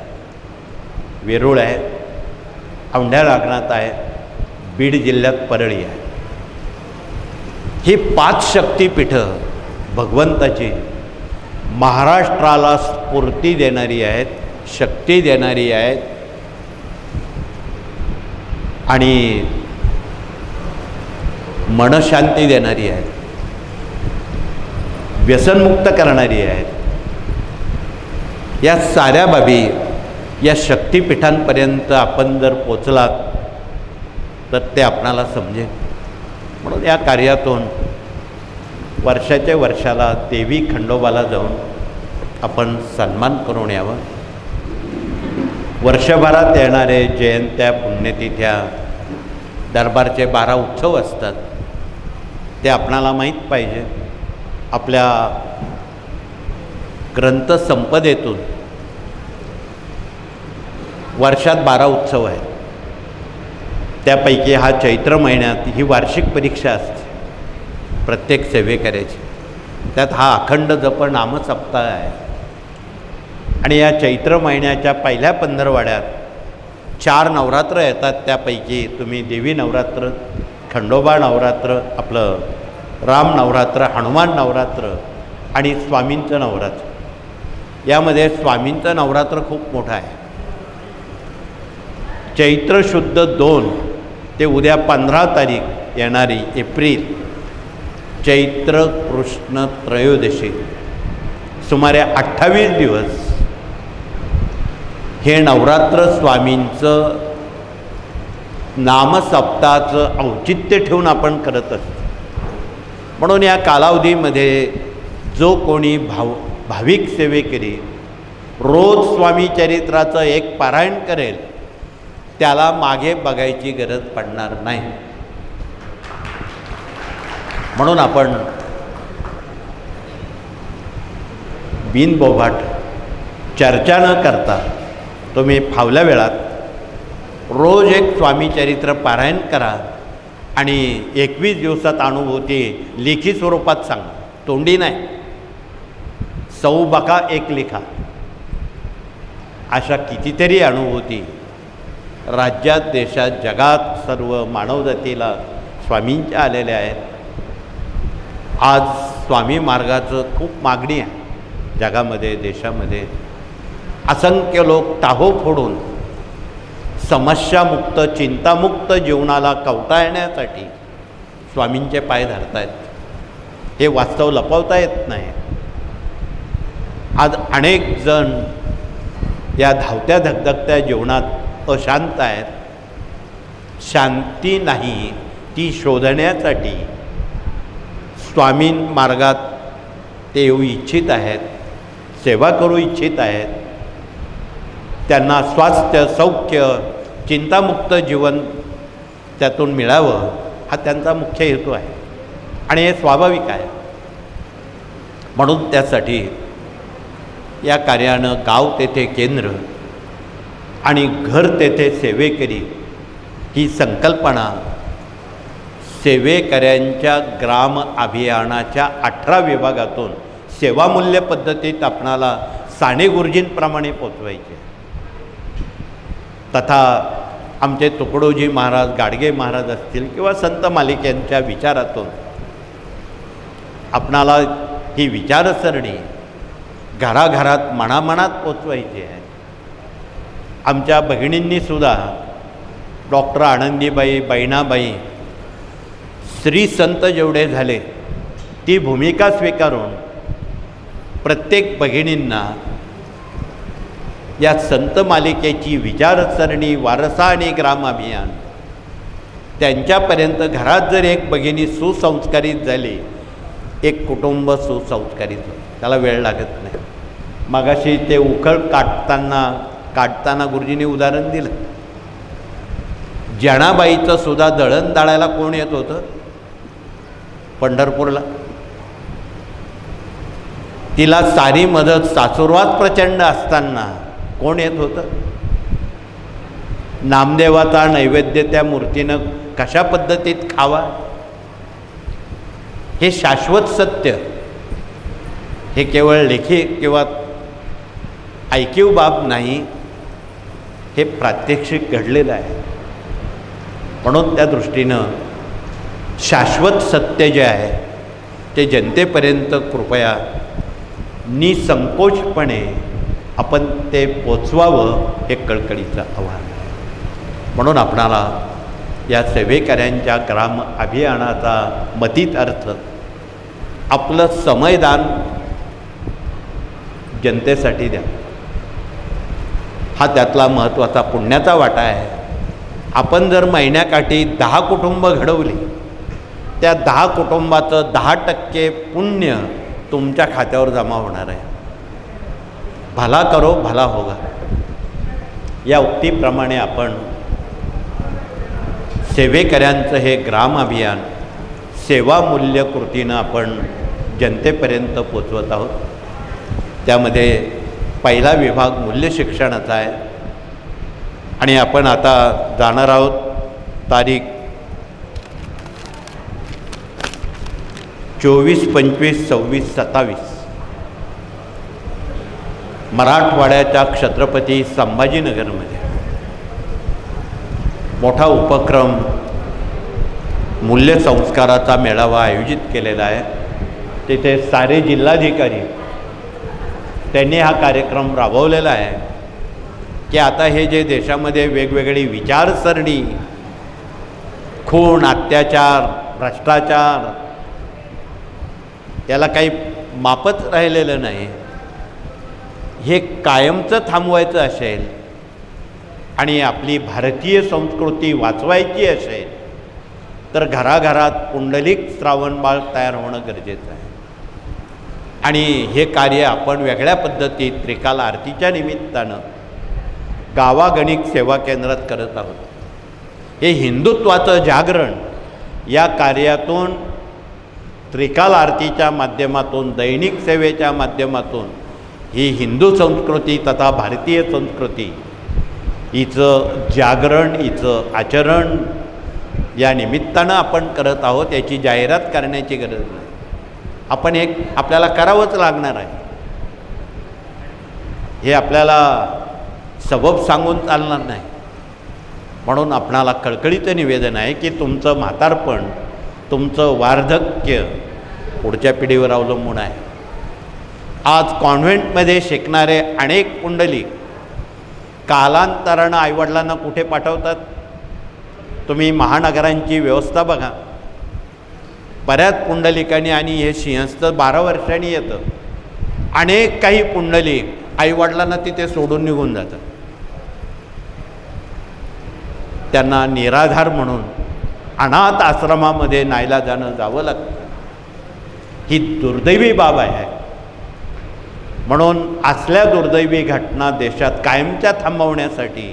वेरूळ आहे, औंढ्या नागनाथ आहे, बीड जिल्ह्यात परळी आहे. ही 5 शक्तिपीठं भगवंताची महाराष्ट्राला स्फूर्ती देणारी आहेत, शक्ती देणारी आहेत आणि मनशांती देणारी आहेत, व्यसनमुक्त करणारी आहेत. या साऱ्या बाबी या शक्तिपीठांपर्यंत आपण जर पोचलात तर ते आपणाला समजेल. म्हणून या कार्यातून वर्षाच्या वर्षाला देवी खंडोबाला जाऊन आपण सन्मान करून यावं. वर्षभरात येणारे जयंत्या, पुण्यतिथ्या, दरबारचे 12 उत्सव असतात, ते आपणाला माहीत पाहिजे. आपल्या ग्रंथसंपदेतून वर्षात 12 उत्सव आहेत. त्यापैकी हा चैत्र महिन्यात ही वार्षिक परीक्षा असते प्रत्येक सेवेकऱ्याची. त्यात हा अखंड जप नामसप्ताह आहे. आणि या चैत्र महिन्याच्या पहिल्या 15वाड्यात 4 नवरात्र येतात. त्यापैकी तुम्ही देवी नवरात्र, खंडोबा नवरात्र, आपलं राम नवरात्र, हनुमान नवरात्र आणि स्वामींचं नवरात्र. यामध्ये स्वामींचं नवरात्र खूप मोठं आहे. चैत्र शुद्ध 2 ते उद्या 15 तारीख येणारी एप्रिल, चैत्र कृष्ण त्रयोदशी, सुमारे 28 दिवस हे नवरात्र स्वामींचं नामसप्ताहाचं औचित्य ठेवून आपण करत असतो. म्हणून या कालावधीमध्ये जो कोणी भाविक सेवेकरी रोज स्वामी चरित्राचं एक पारायण करेल, त्याला मागे बघायची गरज पडणार नाही. म्हणून आपण बिनबोभाट चर्चा न करता तुम्ही फावल्या वेळात रोज एक स्वामी चरित्र पारायण करा आणि 21 दिवसात अनुभूती लेखी स्वरूपात सांगा, तोंडी नाही. सौ बका एक लिखा. अशा कितीतरी अनुभूती राज्यात, देशात, जगात सर्व मानवजातीला स्वामींच्या आलेल्या आहेत. आज स्वामी मार्गाचं खूप मागणी आहे जगामध्ये, देशामध्ये. असंख्य लोक टाहो फोडून समस्यामुक्त, चिंतामुक्त जीवनाला कवटाळण्यासाठी स्वामींचे पाय धरतायत. हे वास्तव लपवता येत नाही. आज अनेक जण या धावत्या धगधगत्या जीवनात अशांत आहेत. शांती नाही ती शोधण्यासाठी स्वामीं मार्गात ते येऊ इच्छित आहेत, सेवा करू इच्छित आहेत. त्यांना स्वास्थ्य, सौख्य, चिंतामुक्त जीवन त्यातून मिळावं, हा त्यांचा मुख्य हेतू आहे आणि हे स्वाभाविक आहे. म्हणून त्यासाठी या कार्यानं गाव तेथे केंद्र आणि घर तेथे सेवेकरी ही संकल्पना सेवेकऱ्यांच्या ग्राम अभियानाच्या 18 विभागातून सेवामूल्य पद्धतीत आपणाला साने गुरुजींप्रमाणे पोचवायचे. तथा आमचे तुकडोजी महाराज, गाडगे महाराज असतील किंवा संत मालिकेंच्या विचारातून आपणाला ही विचारसरणी घराघरात, मनामनात पोचवायची आहे. आमच्या भगिनींनीसुद्धा डॉक्टर आनंदीबाई, बहिणाबाई, श्री संत जेवढे झाले ती भूमिका स्वीकारून प्रत्येक भगिनींना या संत मालिकेची विचारसरणी, वारसा आणि ग्राम अभियान त्यांच्यापर्यंत घरात जर एक भगिनी सुसंस्कारित झाली, एक कुटुंब सुसंस्कारित होतं. त्याला वेळ लागत नाही. मगाशी ते उखळ काढताना गुरुजींनी उदाहरण दिलं. जनाबाईचं सुद्धा दळण दळायला कोण येत होतं पंढरपूरला? तिला सारी मदत सासुरवात प्रचंड असताना कोण येत होतं? नामदेवाचा नैवेद्य त्या मूर्तीनं कशा पद्धतीत खावा, हे शाश्वत सत्य. हे केवळ लेखी किंवा ऐकीव बाब नाही, हे प्रात्यक्षिक घडलेलं आहे. म्हणून त्या दृष्टीनं शाश्वत सत्य जे आहे ते जनतेपर्यंत कृपया निसंकोचपणे आपण ते पोचवावं, हे कळकळीचं आव्हान आहे. म्हणून आपणाला या सेवेकऱ्यांच्या ग्राम अभियानाचा मतीत अर्थ आपलं समयदान जनतेसाठी द्या, हा त्यातला महत्त्वाचा पुण्याचा वाटा आहे. आपण जर महिन्याकाठी 10 कुटुंब घडवली, त्या 10 कुटुंबाचं 10% पुण्य तुमच्या खात्यावर जमा होणार आहे. भला करो भला होगा. या उक्तीप्रमाणे आपण सेवेकऱ्यांचं हे ग्राम अभियान सेवामूल्य कृतीनं आपण जनतेपर्यंत पोचवत आहोत. त्यामध्ये पहिला विभाग मूल्य शिक्षणाचा आहे आणि आपण आता जाणार आहोत तारीख 24, 25, 26, 27 मराठवाड्याच्या छत्रपती संभाजीनगरमध्ये मोठा उपक्रम मूल्य संस्काराचा मेळावा आयोजित केलेला आहे. तिथे सारे जिल्हाधिकारी त्यांनी हा कार्यक्रम राबवलेला आहे की आता हे जे देशामध्ये वेगवेगळी विचारसरणी, खून, अत्याचार, भ्रष्टाचार याला काही मापच राहिलेलं नाही. हे कायमचं थांबवायचं असेल आणि आपली भारतीय संस्कृती वाचवायची असेल तर घराघरात पुंडलिक श्रावणबाळ तयार होणं गरजेचं आहे. आणि हे कार्य आपण वेगळ्या पद्धतीत त्रिकाल आरतीच्या निमित्तानं गावागणिक सेवा केंद्रात करत आहोत. हे हिंदुत्वाचं जागरण या कार्यातून त्रिकाल आरतीच्या माध्यमातून, दैनिक सेवेच्या माध्यमातून ही हिंदू संस्कृती तथा भारतीय संस्कृती हिचं जागरण, हिचं आचरण या निमित्तानं आपण करत आहोत. याची जाहिरात करण्याची गरज नाही. आपण एक आपल्याला करावंच लागणार आहे. हे आपल्याला सबब सांगून चालणार नाही. म्हणून आपणाला कळकळीचं निवेदन आहे की तुमचं म्हातारपण, तुमचं वार्धक्य पुढच्या पिढीवर अवलंबून आहे. आज कॉन्व्हेंटमध्ये शिकणारे अनेक पुंडलिक कालांतरानं आईवडिलांना कुठे पाठवतात? तुम्ही महानगरांची व्यवस्था बघा. बऱ्याच पुंडलिकांनी, आणि हे सिंहस्थ 12 वर्षांनी येतं, अनेक काही पुंडलिक आईवडिलांना तिथे सोडून निघून जातात. त्यांना निराधार म्हणून अनाथ आश्रमामध्ये नाईलाजानं जावं लागतं. ही दुर्दैवी बाब आहे. म्हणून असल्या दुर्दैवी घटना देशात कायमच्या थांबवण्यासाठी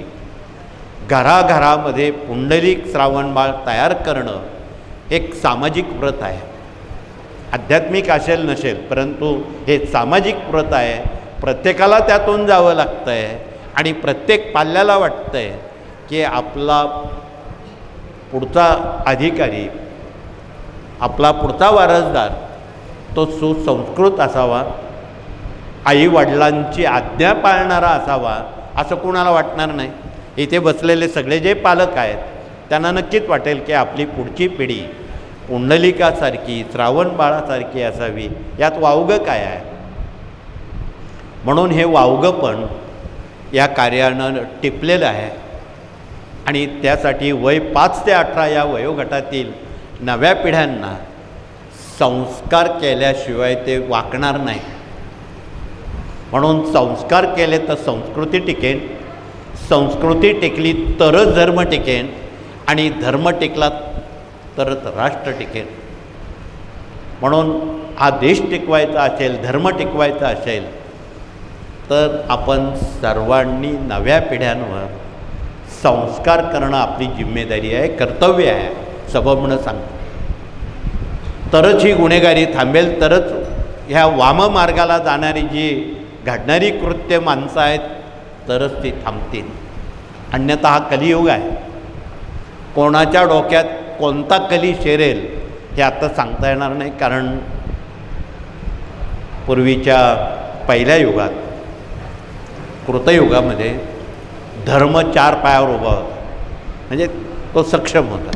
घराघरामध्ये पुंडलिक श्रावणबाळ तयार करणं एक सामाजिक व्रत आहे. आध्यात्मिक असेल नसेल, परंतु हे सामाजिक व्रत आहे. प्रत्येकाला त्यातून जावं लागतं आहे आणि प्रत्येक पाल्याला वाटतं आहे की आपला पुढचा अधिकारी, आपला पुढचा वारसदार तो सुसंस्कृत असावा, आईवडिलांची आज्ञा पाळणारा असावा, असं कोणाला वाटणार नाही. इथे बसलेले सगळे जे पालक आहेत त्यांना नक्कीच वाटेल की आपली पुढची पिढी पुंडलिकासारखी, श्रावणबाळासारखी असावी. यात वावगं काय आहे? म्हणून हे वावगंपण या कार्यानं टिपलेलं आहे. आणि त्यासाठी वय 5 ते 18 या वयोगटातील नव्या पिढ्यांना संस्कार केल्याशिवाय ते वाकणार नाही. म्हणून संस्कार केले तर संस्कृती टिकेन, संस्कृती टिकली तरच धर्म टिकेन, आणि धर्म टिकला तरच राष्ट्र टिकेल. म्हणून हा देश टिकवायचा असेल, धर्म टिकवायचा असेल तर आपण सर्वांनी नव्या पिढ्यांवर संस्कार करणं आपली जिम्मेदारी आहे, कर्तव्य आहे. सबबनं सांगतो तरच ही गुन्हेगारी थांबेल, तरच ह्या वाममार्गाला जाणारी जी घडणारी कृत्य माणसं आहेत तरच ती थांबतील. अन्यथा हा कलियुग आहे. कोणाच्या डोक्यात कोणता कली शिरेल हे आता सांगता येणार नाही. कारण पूर्वीच्या पहिल्या युगात, कृतयुगामध्ये धर्म 4 पायावर उभा होता, म्हणजे तो सक्षम होता.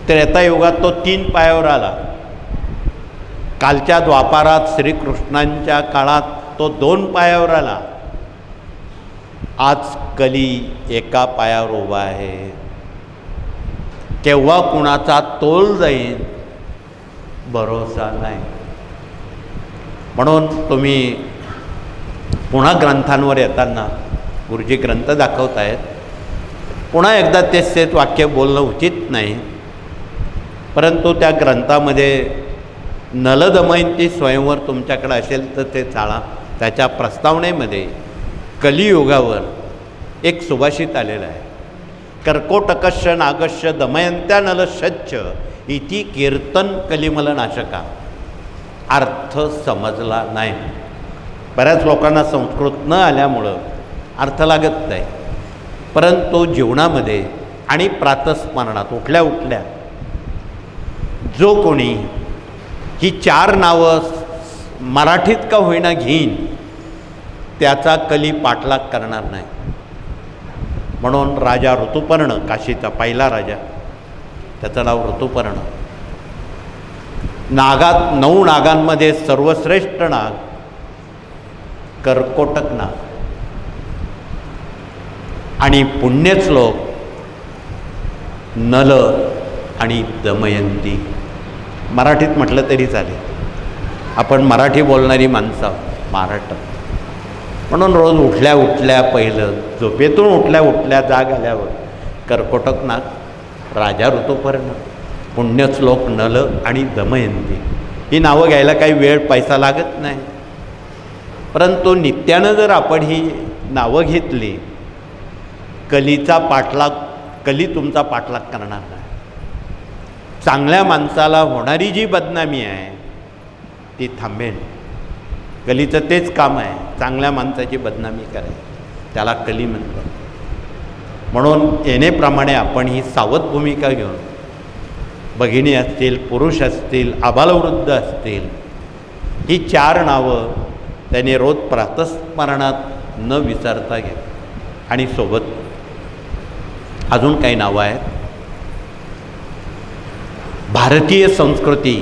त्रेतायुगात तो 3 पायावर आला. कालच्या द्वापारात श्रीकृष्णांच्या काळात तो 2 पायावर आला. आज कली 1 पायावर उभा आहे. केव्हा कुणाचा तोल जाईल भरोसा नाही. म्हणून तुम्ही पुन्हा ग्रंथांवर येताना गुरुजी ग्रंथ दाखवत आहेत. पुन्हा एकदा तेच वाक्य बोलणं उचित नाही, परंतु त्या ग्रंथामध्ये नलदमयंती स्वयंवर तुमच्याकडे असेल तर ते चाळा. त्याच्या प्रस्तावनेमध्ये कलियुगावर एक सुभाषित आलेलं आहे, कर्कोटकश्य नागश्य दमयंत्या नलशच्च इति कीर्तन कलिमल नाशका. अर्थ समजला नाही. बऱ्याच लोकांना संस्कृत न आल्यामुळं अर्थ लागत नाही, परंतु जीवनामध्ये आणि प्रातस्मरणात उठल्या उठल्या जो कोणी ही 4 नावं मराठीत का होईना घेईन त्याचा कली पाठलाग करणार नाही. म्हणून राजा ऋतुपर्ण, काशीचा पहिला राजा, त्याचं नाव ऋतुपर्ण. 9 नागांमध्ये सर्वश्रेष्ठ नाग कर्कोटक नाग. आणि पुण्यश्लोक नल आणि दमयंती. मराठीत म्हटलं तरी चालेल, आपण मराठी बोलणारी माणसं आहोत, महाराष्ट्र. म्हणून रोज उठल्या उठल्या पहिलं झोपेतून उठल्या उठल्या जाग आल्यावर कर्कोटक नाग, राजा ऋतुपर्ण, पुण्यश्लोक नल आणि दमयंती ही नावं घ्यायला काही वेळ पैसा लागत नाही. परंतु नित्यानं जर आपण ही नावं घेतली, कलीचा पाठलाग, कली तुमचा पाठलाग करणार नाही. चांगल्या माणसाला होणारी जी बदनामी आहे ती थांबेल. कलीचं तेच काम आहे, चांगल्या माणसाची बदनामी करायची, त्याला कली म्हणतात. म्हणून येणेप्रमाणे आपण ही सावध भूमिका घेऊन भगिनी असतील, पुरुष असतील, आबालवृद्ध असतील, ही 4 नावं त्याने रोज प्रातस्मरणात न विसरता घ्या. आणि सोबत अजून काही नावं आहेत. भारतीय संस्कृती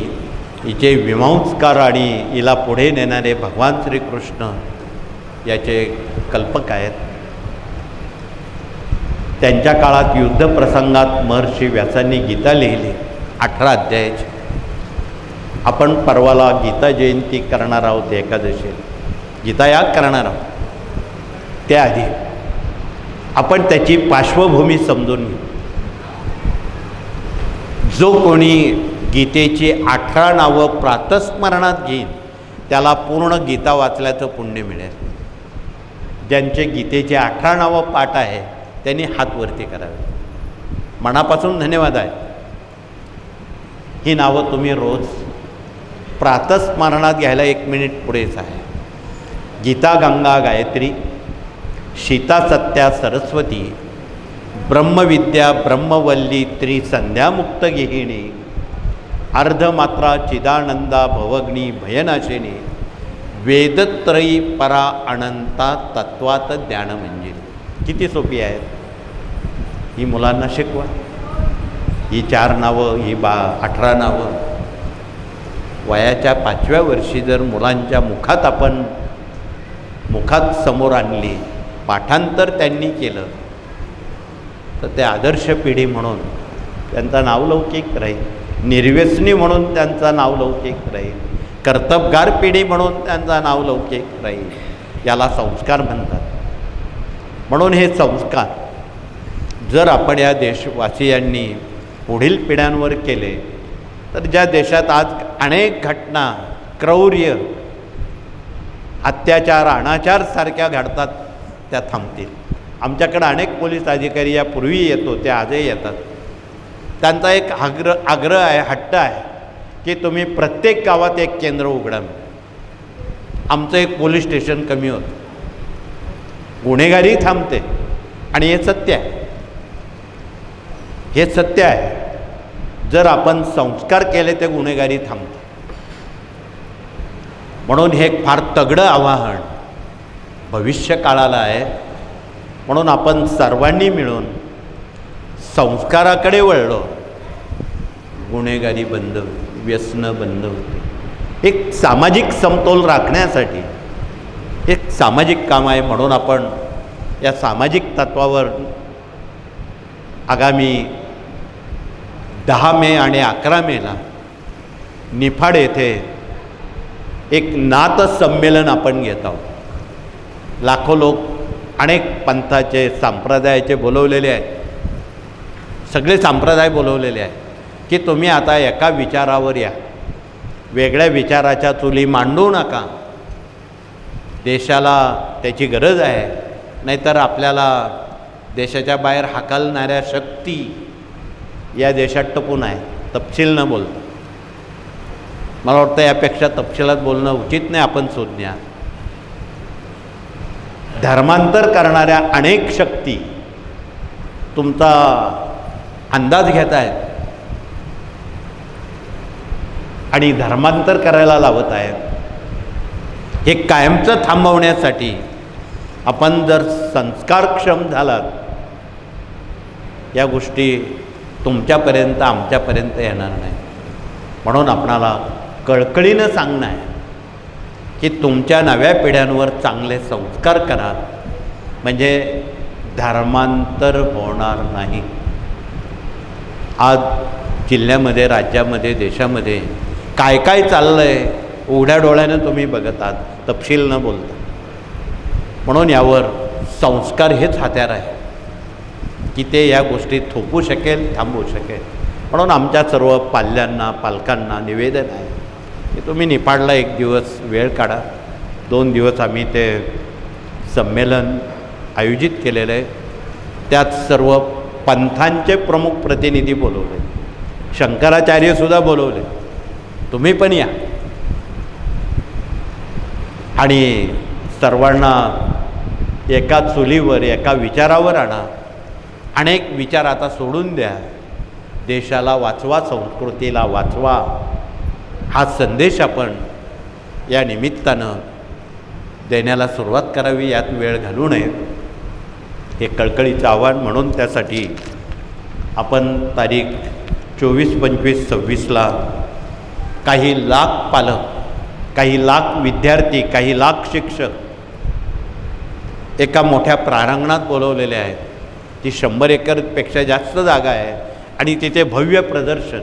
हिचे मीमांसकार आणि हिला पुढे नेणारे भगवान श्रीकृष्ण याचे कल्पक आहेत. त्यांच्या काळात युद्धप्रसंगात महर्षी व्यासांनी गीता लिहिली, 18 अध्यायाची. आपण परवाला गीता जयंती करणार आहोत, एकादशी गीता याग करणार आहोत. त्याआधी आपण त्याची पार्श्वभूमी समजून घेऊ. जो कोणी गीतेची 18 नावं प्रातस्मरणात घेईन त्याला पूर्ण गीता वाचल्याचं पुण्य मिळेल. ज्यांचे गीतेचे 18 नावं पाठ आहे त्यांनी हात वरती करावे. मनापासून धन्यवाद आहे. ही नावं तुम्ही रोज प्रातस्मरणात घ्यायला 1 मिनिट पुढेच आहे. गीता गंगा गायत्री, सीता सत्या सरस्वती, ब्रह्मविद्या ब्रह्मवल्ली त्रिसंध्यामुक्त गेहिणी, अर्धमात्रा चिदानंदा भवग्नी भयनाशिनी, वेदत्रयी परा अनंता तत्वात ज्ञान म्हणजे. किती सोपी आहेत. ही मुलांना शिकवा. ही 4 नावं, ही 18 नावं वयाच्या 5व्या वर्षी जर मुलांच्या मुखात समोर आणली, पाठांतर त्यांनी केलं, तर ते आदर्श पिढी म्हणून त्यांचा नावलौकिक राहील. निर्व्यसनी म्हणून त्यांचा नावलौकिक राहील. कर्तबगार पिढी म्हणून त्यांचा नावलौकिक राहील. याला संस्कार म्हणतात. म्हणून हे संस्कार जर आपण या देशवासियांनी पुढील पिढ्यांवर केले तर ज्या देशात आज अनेक घटना, क्रौर्य, अत्याचार, अनाचार सारख्या घडतात त्या थांबतील. आमच्याकडं अनेक पोलीस अधिकारी यापूर्वी येतो, ते आजही येतात. त्यांचा एक आग्रह आहे, हट्ट आहे की तुम्ही प्रत्येक गावात एक केंद्र उघडा. आमचं एक पोलीस स्टेशन कमी होतं. गुन्हेगारी थांबते. आणि हे सत्य आहे. हे सत्य आहे. जर आपण संस्कार केले ते गुन्हेगारी थांबते. म्हणून हे एक फार तगडं आवाहन भविष्य काळाला आहे. म्हणून आपण सर्वांनी मिळून संस्काराकडे वळलो, गुन्हेगारी बंद होते, व्यसनं बंद होते. एक सामाजिक समतोल राखण्यासाठी एक सामाजिक काम आहे. म्हणून आपण या सामाजिक तत्वावर आगामी 10 मे आणि 11 मेला निफाड येथे एक नाथ संमेलन आपण घेत आहोत. लाखो लोक, अनेक पंथाचे, संप्रदायाचे बोलवलेले आहेत. सगळे संप्रदाय बोलवलेले आहेत की तुम्ही आता एका विचारावर या. वेगळ्या विचाराच्या चुली मांडू नका. देशाला त्याची गरज आहे. नाहीतर आपल्याला देशाच्या बाहेर हाकलणाऱ्या शक्ती या देशात टपून आहे, तपशील न बोलता. मला वाटतं यापेक्षा तपशिलात बोलणं उचित नाही आपण सुज्ञा. धर्मांतर करणाऱ्या अनेक शक्ती तुमचा अंदाज घेत आहेत आणि धर्मांतर करायला लावत आहेत. हे कायमचं थांबवण्यासाठी आपण जर संस्कारक्षम झालात, या गोष्टी तुमच्यापर्यंत आमच्यापर्यंत येणार नाही. म्हणून आपणाला कळकळीनं सांगणं आहे की तुमच्या नव्या पिढ्यांवर चांगले संस्कार करा, म्हणजे धर्मांतर होणार नाही. आज जिल्ह्यामध्ये, राज्यामध्ये, देशामध्ये काय काय चाललं आहे उघड्या डोळ्यानं तुम्ही बघत आहात, तपशील न बोलता. म्हणून यावर संस्कार हेच हत्यार आहे की ते या गोष्टी थोपू शकेल, थांबवू शकेल. म्हणून आमच्या सर्व पाल्यांना, पालकांना निवेदन आहे की तुम्ही निपाडला एक दिवस वेळ काढा. 2 दिवस आम्ही ते संमेलन आयोजित केलेलं आहे. त्यात सर्व पंथांचे प्रमुख प्रतिनिधी बोलवले, शंकराचार्यसुद्धा बोलवले. तुम्ही पण या आणि सर्वांना एका चुलीवर, एका विचारावर आणा. अनेक विचार आता सोडून द्या. देशाला वाचवा, संस्कृतीला वाचवा, हा संदेश आपण या निमित्तानं देण्याला सुरुवात करावी. यात वेळ घालू नये, हे कळकळीचं आव्हान. म्हणून त्यासाठी आपण तारीख 24, 25, 26ला काही लाख पालक, काही लाख विद्यार्थी, काही लाख शिक्षक एका मोठ्या प्रांगणात बोलवलेले आहेत. ती 100 एकरपेक्षा जास्त जागा आहे आणि तिथे भव्य प्रदर्शन.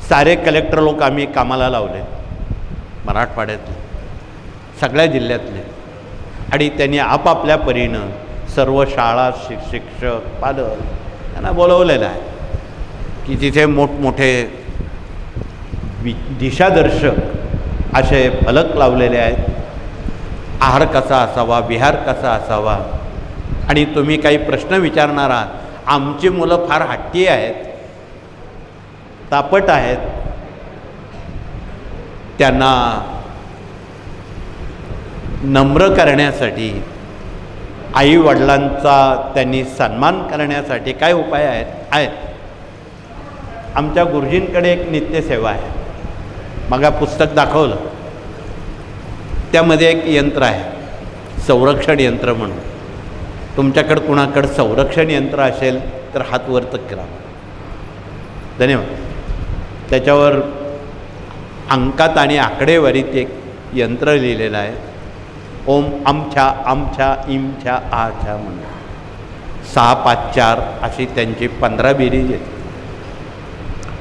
सारे कलेक्टर लोक आम्ही कामाला लावले, मराठवाड्यातले, सगळ्या जिल्ह्यातले. आणि त्यांनी आपापल्या परीनं सर्व शाळा, शिक्षक, पालक यांना बोलवलेलं आहे की तिथे मोठमोठे दिशादर्शक असे फलक लावलेले आहेत. आहार कसा असावा, विहार कसा असावा. आणि तुम्ही काही प्रश्न विचारणार आहात. आमची मुलं फार हट्टी आहेत, तापट आहेत, त्यांना नम्र करण्यासाठी, आईवडिलांचा त्यांनी सन्मान करण्यासाठी काय उपाय आहेत. आमच्या गुरुजींकडे एक नित्यसेवा आहे. मग पुस्तक दाखवलं, त्यामध्ये एक यंत्र आहे, संरक्षण यंत्र म्हणून. तुमच्याकडं कुणाकडं संरक्षण यंत्र असेल तर हात वर करा. धन्यवाद. त्याच्यावर अंकात आणि आकडेवारीत एक यंत्र लिहिलेलं आहे. ओम आमछा आमछा इमछा आछा म्हणून 6, 5, 4 अशी त्यांची 15 बेरीज आहेत.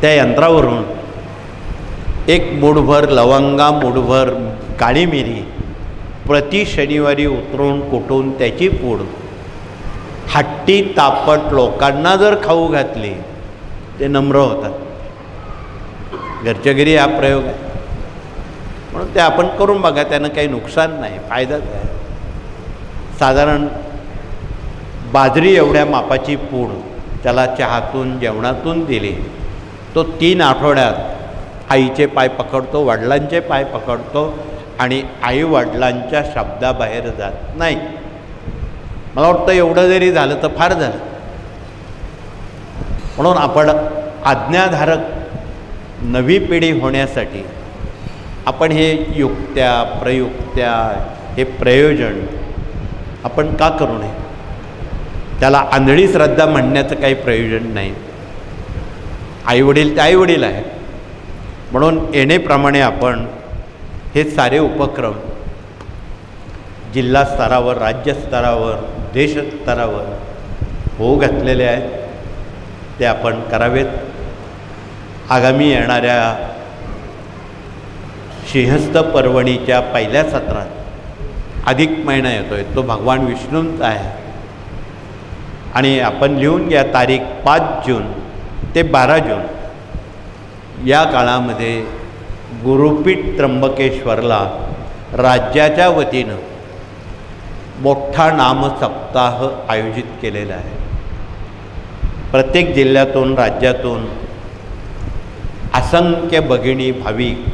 त्या यंत्रावरून एक मूठभर लवंगा, मूठभर काळी मिरी प्रति शनिवारी उतरून कुटून त्याची पूड हट्टी तापट लोकांना जर खाऊ घातली, ते नम्र होतात. घरच्या घरी हा प्रयोग आहे. म्हणून ते आपण करून बघा, त्यानं काही नुकसान नाही, फायदाच आहे. साधारण बाजरी एवढ्या मापाची पूड त्याला चहातून, जेवणातून दिली, तो 3 आठवड्यात आईचे पाय पकडतो, वडिलांचे पाय पकडतो आणि आई वडिलांच्या शब्दाबाहेर जात नाही. मला वाटतं एवढं जरी झालं तर फार झालं. म्हणून आपण आज्ञाधारक नवी पिढी होण्यासाठी आपण हे युक्त्या, प्रयुक्त्या, हे प्रयोजन आपण का करू नये. त्याला आंधळी श्रद्धा म्हणण्याचं काही प्रयोजन नाही. आईवडील ते आईवडील आहे. म्हणून येणेप्रमाणे आपण हे सारे उपक्रम जिल्हा स्तरावर, राज्य स्तरावर, देश स्तरावर होऊ घातलेले आहेत. ते आपण करावेत. आगामी येणाऱ्या सिंहस्थ पर्वणीच्या पहिल्या सत्रात अधिक महिना येतो आहे, तो भगवान विष्णूंचा आहे. आणि आपण लिहून घ्या, तारीख 5 जून ते 12 जून या काळामध्ये गुरुपीठ त्र्यंबकेश्वरला राज्याच्या वतीनं मोठा नामसप्ताह आयोजित केलेला आहे. प्रत्येक जिल्ह्यातून राज्यातून असंख्य भगिनी भाविक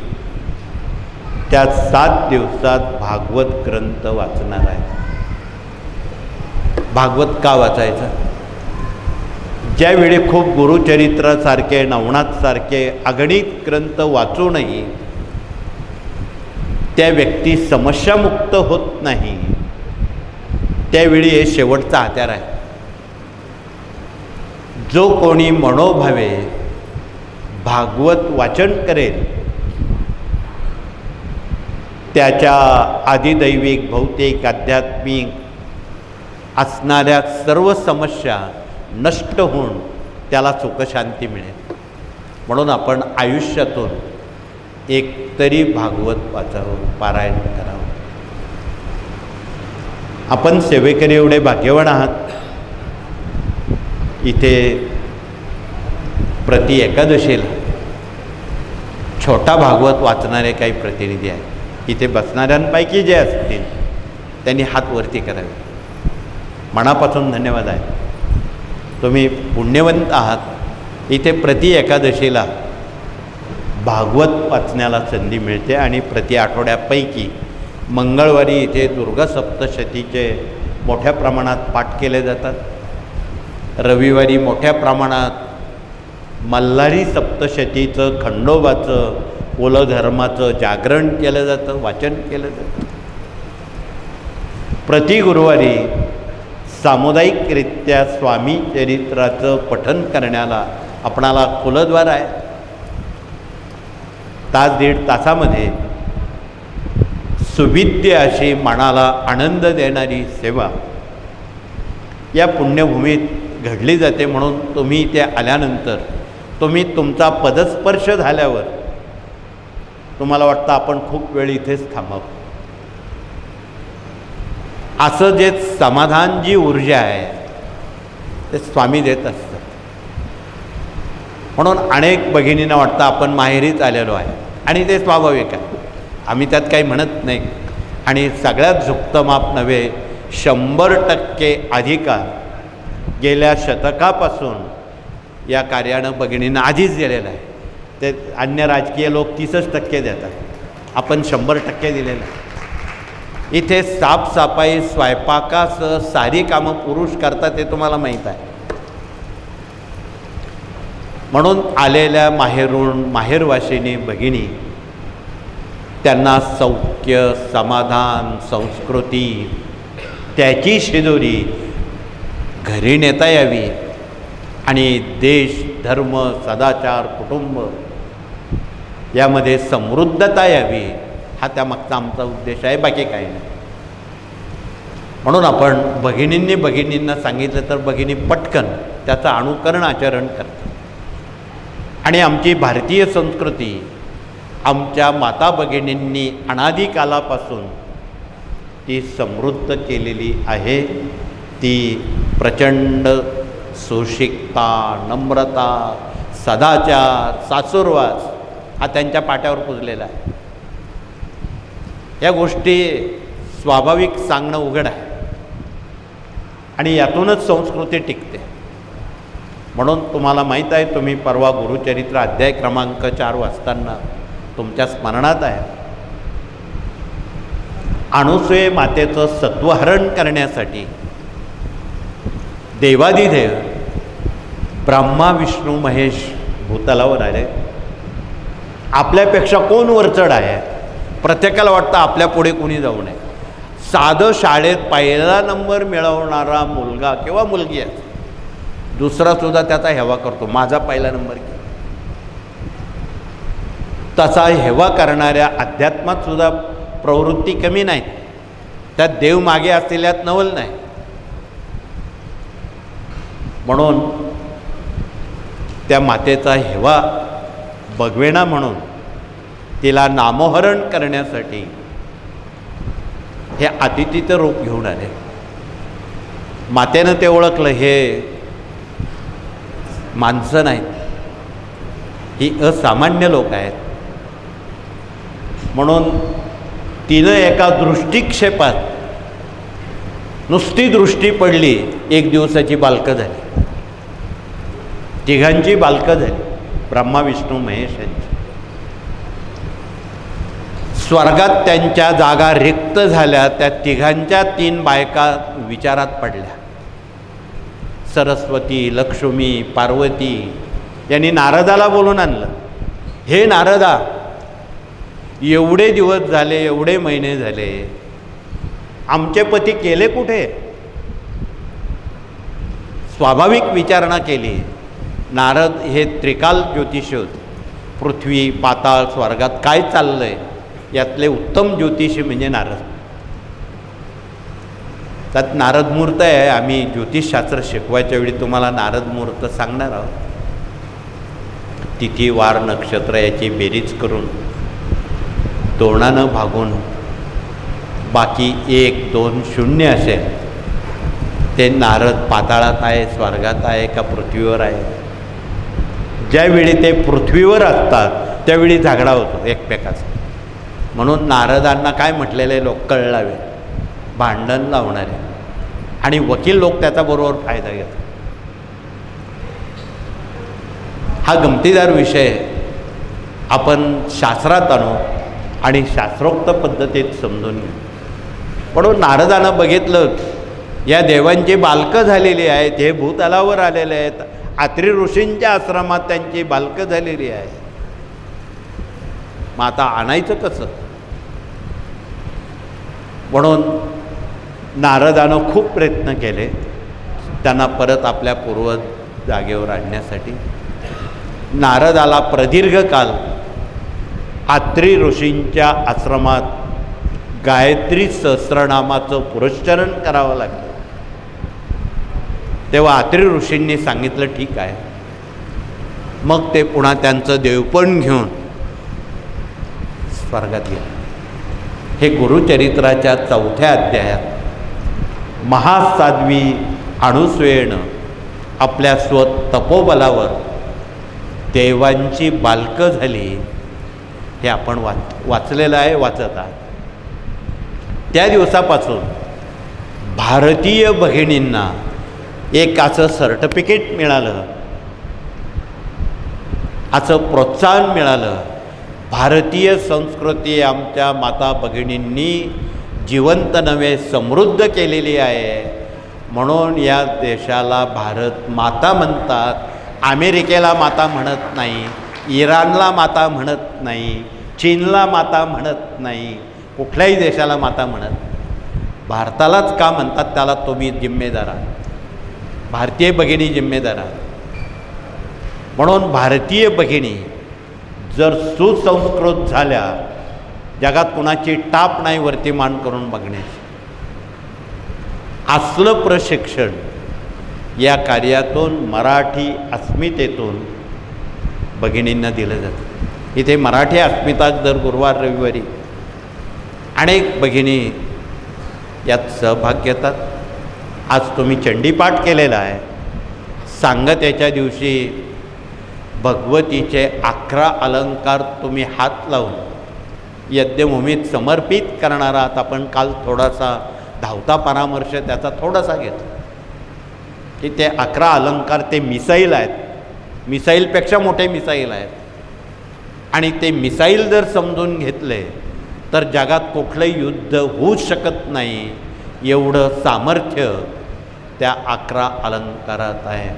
त्या 7 दिवसात भागवत ग्रंथ वाचणार आहे. भागवत का वाचायचं? ज्यावेळी खूप गुरुचरित्रासारखे नवनाथसारखे अगणित ग्रंथ वाचूनही त्या व्यक्ती समस्यामुक्त होत नाही, त्यावेळी हे शेवटचा हत्यार आहे. जो कोणी मनोभावे भागवत वाचन करेल त्याच्या आदिदैविक भौतिक आध्यात्मिक असणाऱ्या सर्व समस्या नष्ट होऊन त्याला सुखशांती मिळेल. म्हणून आपण आयुष्यातून एकतरी भागवत वाचावं, पारायण करावं. आपण सेवेकरी एवढे भाग्यवान आहात. इथे प्रति एकादशीला छोटा भागवत वाचणारे काही प्रतिनिधी आहेत. इथे बसणाऱ्यांपैकी जे असतील त्यांनी हात वरती करावे. मनापासून धन्यवाद आहे. तुम्ही पुण्यवंत आहात. इथे प्रति एकादशीला भागवत वाचण्याला संधी मिळते आणि प्रति आठवड्यापैकी मंगळवारी इथे दुर्गा सप्तशतीचे मोठ्या प्रमाणात पाठ केले जातात. रविवारी मोठ्या प्रमाणात मल्हारी सप्तशतीचं, खंडोबाचं, कुलधर्माचं जागरण केलं जातं, वाचन केलं जातं. प्रति गुरुवारी सामुदायिकरित्या स्वामी चरित्राचं पठण करण्याला आपणाला कुलद्वार आहे. तास दीड तासामध्ये सुविद्य अशी मनाला आनंद देणारी सेवा या पुण्यभूमीत घडली जाते. म्हणून तुम्ही इथे आल्यानंतर तुम्ही तुमचा पदस्पर्श झाल्यावर तुम्हाला वाटतं आपण खूप वेळ इथेच थांबावं. असं जे समाधान, जी ऊर्जा आहे ते स्वामी देत असतात. म्हणून अनेक भगिनींना वाटतं आपण माहेरीच आलेलो आहे आणि ते स्वाभाविक आहे. आम्ही त्यात काही म्हणत नाही. आणि सगळ्यात झुकतं माप नव्हे, 100% अधिकार गेल्या शतकापासून या कार्यानं भगिनींना आधीच दिलेलं आहे. ते अन्य राजकीय लोक 30% देतात, आपण 100% दिलेलं आहे. इथे साफसफाई स्वयंपाकासह सारी कामं पुरुष करतात हे तुम्हाला माहीत आहे. म्हणून आलेल्या माहेरून माहेरवासिनी भगिनी त्यांना सौख्य, समाधान, संस्कृती त्याची शिदोरी घरी नेता यावी आणि देश, धर्म, सदाचार, कुटुंब यामध्ये समृद्धता यावी, हा त्यामागचा आमचा उद्देश आहे, बाकी काही नाही. म्हणून आपण भगिनींना सांगितलं तर भगिनी पटकन त्याचं अनुकरण आचरण करतात. आणि आमची भारतीय संस्कृती आमच्या माता भगिनींनी अनादिकालापासून ती समृद्ध केलेली आहे. ती प्रचंड सुशिकता, नम्रता, सदाचार, सासुरवास हा त्यांच्या पाट्यावर पुजलेला आहे. या गोष्टी स्वाभाविक सांगणं उघड आहे आणि यातूनच संस्कृती टिकते. म्हणून तुम्हाला माहीत आहे, तुम्ही परवा गुरुचरित्र अध्याय क्रमांक 4 वाचताना तुमच्या स्मरणात आहे, अनुसूये मातेचं सत्वहरण करण्यासाठी देवादिदेव ब्रह्मा, विष्णू, महेश भूतलावर आले. आपल्यापेक्षा कोण वरचढ आहे? प्रत्येकाला वाटतं आपल्या पुढे कोणी जाऊ नये. साधं शाळेत पहिला नंबर मिळवणारा मुलगा किंवा मुलगी आहे, दुसरासुद्धा त्याचा हेवा करतो, माझा पहिला नंबर घे. तसा हेवा करणाऱ्या अध्यात्मात सुद्धा प्रवृत्ती कमी नाहीत. त्यात देव मागे असलेल्यात नवल नाही. म्हणून त्या मातेचा हेवा बघवेना म्हणून तिला नामोहरण करण्यासाठी हे अतिथीचं रूप घेऊन आले. मातेनं ते ओळखलं, हे माणसं नाहीत, ही असामान्य लोक आहेत. म्हणून तिनं एका दृष्टिक्षेपात नुसती दृष्टी पडली, एक दिवसाची बालकं झाली, तिघांची बालकं झाली, ब्रह्मा विष्णू महेश यांची. स्वर्गात त्यांच्या जागा रिक्त झाल्या. त्या तिघांच्या 3 बायका विचारात पडल्या. सरस्वती, लक्ष्मी, पार्वती यांनी नारदाला बोलून आणलं. हे नारदा, एवढे दिवस झाले, एवढे महिने झाले, आमचे पती केले कुठे? स्वाभाविक विचारणा केली. नारद हे त्रिकाल ज्योतिषी होते. पृथ्वी, पाताळ, स्वर्गात काय चाललंय यातले उत्तम ज्योतिषी म्हणजे नारद. त्यात नारद मुहूर्त आहे. आम्ही ज्योतिषशास्त्र शिकवायच्या वेळी तुम्हाला नारद मुहूर्त सांगणार आहोत. तिथी, वार, नक्षत्र याची बेरीज करून 2 भागून बाकी 1, 2, 0 असेल. ते नारद पाताळात आहे, स्वर्गात आहे का पृथ्वीवर आहे? ज्यावेळी ते पृथ्वीवर असतात त्यावेळी झगडा होतो एकमेकाचा. म्हणून नारदांना काय म्हटलेले लोक कळलावे, भांडण लावणारे, आणि वकील लोक त्याचा बरोबर फायदा घेतात. हा गमतीदार विषय आपण शास्त्रात आणू आणि शास्त्रोक्त पद्धतीत समजून घेऊ. म्हणून नारदानं बघितलं या देवांची बालकं झालेली आहेत, हे भूतलावर आलेले आहेत, आत्री ऋषींच्या आश्रमात त्यांची बालकं झालेली आहे. मग आता आणायचं कसं? म्हणून नारदानं खूप प्रयत्न केले त्यांना परत आपल्या पूर्व जागेवर आणण्यासाठी. नारदाला प्रदीर्घ काल आत्री ऋषींच्या आश्रमात गायत्री सहस्रनामाचं पुरस्चरण करावं लागलं. तेव्हा आत्री ऋषींनी सांगितलं ठीक आहे. मग ते पुन्हा त्यांचं देवपण घेऊन स्वर्गात गेले. हे गुरुचरित्राच्या 4थ्या अध्यायात महासाध्वी अनुसूयेनं आपल्या तपोबलावर देवांची बालकं झाली हे आपण वाचलेलं आहे, वाचत आहात. त्या दिवसापासून भारतीय भगिनींना एक असं सर्टिफिकेट मिळालं, असं प्रोत्साहन मिळालं. भारतीय संस्कृती आमच्या माता भगिनींनी जिवंत नव्हे समृद्ध केलेली आहे, म्हणून या देशाला भारत माता म्हणतात. अमेरिकेला माता म्हणत नाही, इराणला माता म्हणत नाही, चीनला माता म्हणत नाही, कुठल्याही देशाला माता म्हणत. भारतालाच का म्हणतात त्याला तुम्ही जिम्मेदार आहात, भारतीय भगिनी जिम्मेदार आहात. म्हणून भारतीय भगिनी जर सुसंस्कृत झाल्या, जगात कुणाची टाप नाही वरती मान करून बघण्याची. असलं प्रशिक्षण या कार्यातून, मराठी अस्मितेतून भगिनींना दिलं जातं. इथे मराठी अस्मिता दर गुरुवार रविवारी अनेक भगिनी यात सहभाग घेतात. आज तुम्ही चंडीपाठ केलेला आहे. सांगतेच्या दिवशी भगवतीचे 11 अलंकार तुम्ही हात लावून यज्ञभूमीत समर्पित करणार आहात. आपण काल थोडासा धावता परामर्श त्याचा थोडासा घेतो की ते 11 अलंकार ते मिसाईल आहेत, मिसाईलपेक्षा मोठे मिसाईल आहेत. आणि ते मिसाईल जर समजून घेतले तर जगात कुठलंही युद्ध होऊच शकत नाही, एवढं सामर्थ्य त्या 11 अलंकारात आहे.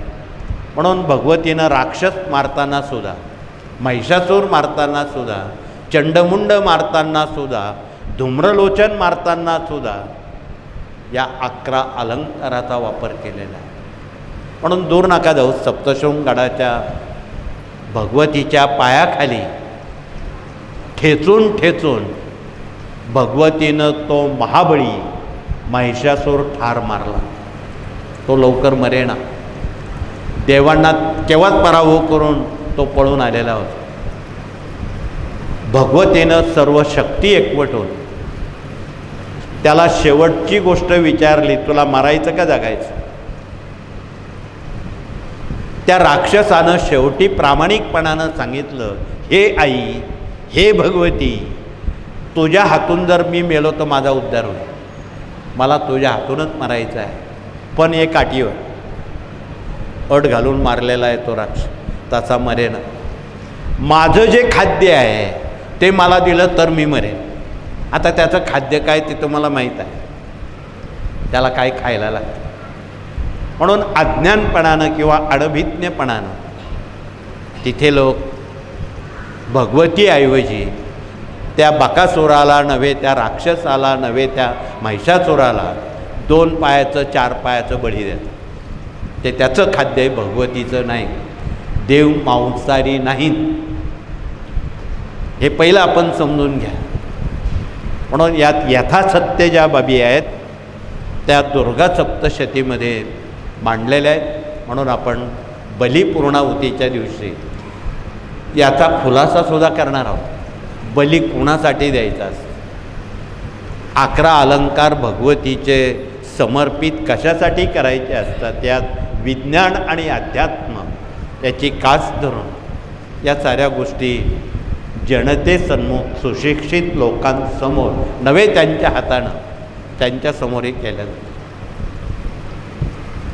म्हणून भगवतीनं राक्षस मारताना सुद्धा, महिषासूर मारताना सुद्धा, चंडमुंड मारताना सुद्धा, धूम्रलोचन मारताना सुद्धा या 11 अलंकाराचा वापर केलेला आहे. म्हणून दूर नका जाऊ, सप्तशृंगगडाच्या भगवतीच्या पायाखाली ठेचून ठेचून भगवतीनं तो महाबळी महिषासूर ठार मारला. तो लवकर मरेना. देवांना केव्हाच पराभव करून तो पळून आलेला होता. भगवतीनं सर्व शक्ती एकवटून त्याला शेवटची गोष्ट विचारली, तुला मरायचं का जगायचं? त्या राक्षसानं शेवटी प्रामाणिकपणानं सांगितलं, हे आई, हे भगवती, तुझ्या हातून जर मी मेलो तर माझा उद्धार होईल. मला तुझ्या हातूनच मारायचं आहे, पण एक अटीवर, अट घालून मारलेला आहे तो राक्षस, तसा मरेना. माझं जे खाद्य आहे ते मला दिलं तर मी मरेन. आता त्याचं खाद्य काय ते तुम्हाला माहीत आहे, त्याला काय खायला लागतं. म्हणून अज्ञानपणानं किंवा अडभिज्ञपणानं तिथे लोक भगवतीऐवजी त्या बकासुराला नव्हे, त्या राक्षसाला नव्हे, त्या महिषासुराला 2 पायाचं 4 पायाचं बळी देतात. ते त्याचं खाद्य आहे, भगवतीचं नाही. देव मांसाहारी नाहीत, हे पहिलं आपण समजून घ्या. म्हणून यात यथासत्य ज्या बाबी आहेत त्या दुर्गा सप्तशतीमध्ये मांडलेल्या आहेत. म्हणून आपण बलिपूर्णाहुतीच्या दिवशी याचा खुलासासुद्धा करणार आहोत. बली कुणासाठी द्यायचा असतो, 11 अलंकार भगवतीचे समर्पित कशासाठी करायचे असतात, यात विज्ञान आणि अध्यात्म याची कास धरून या साऱ्या गोष्टी जनतेसमोर, सुशिक्षित लोकांसमोर नव्हे त्यांच्या हातानं त्यांच्यासमोरही केल्या जातात.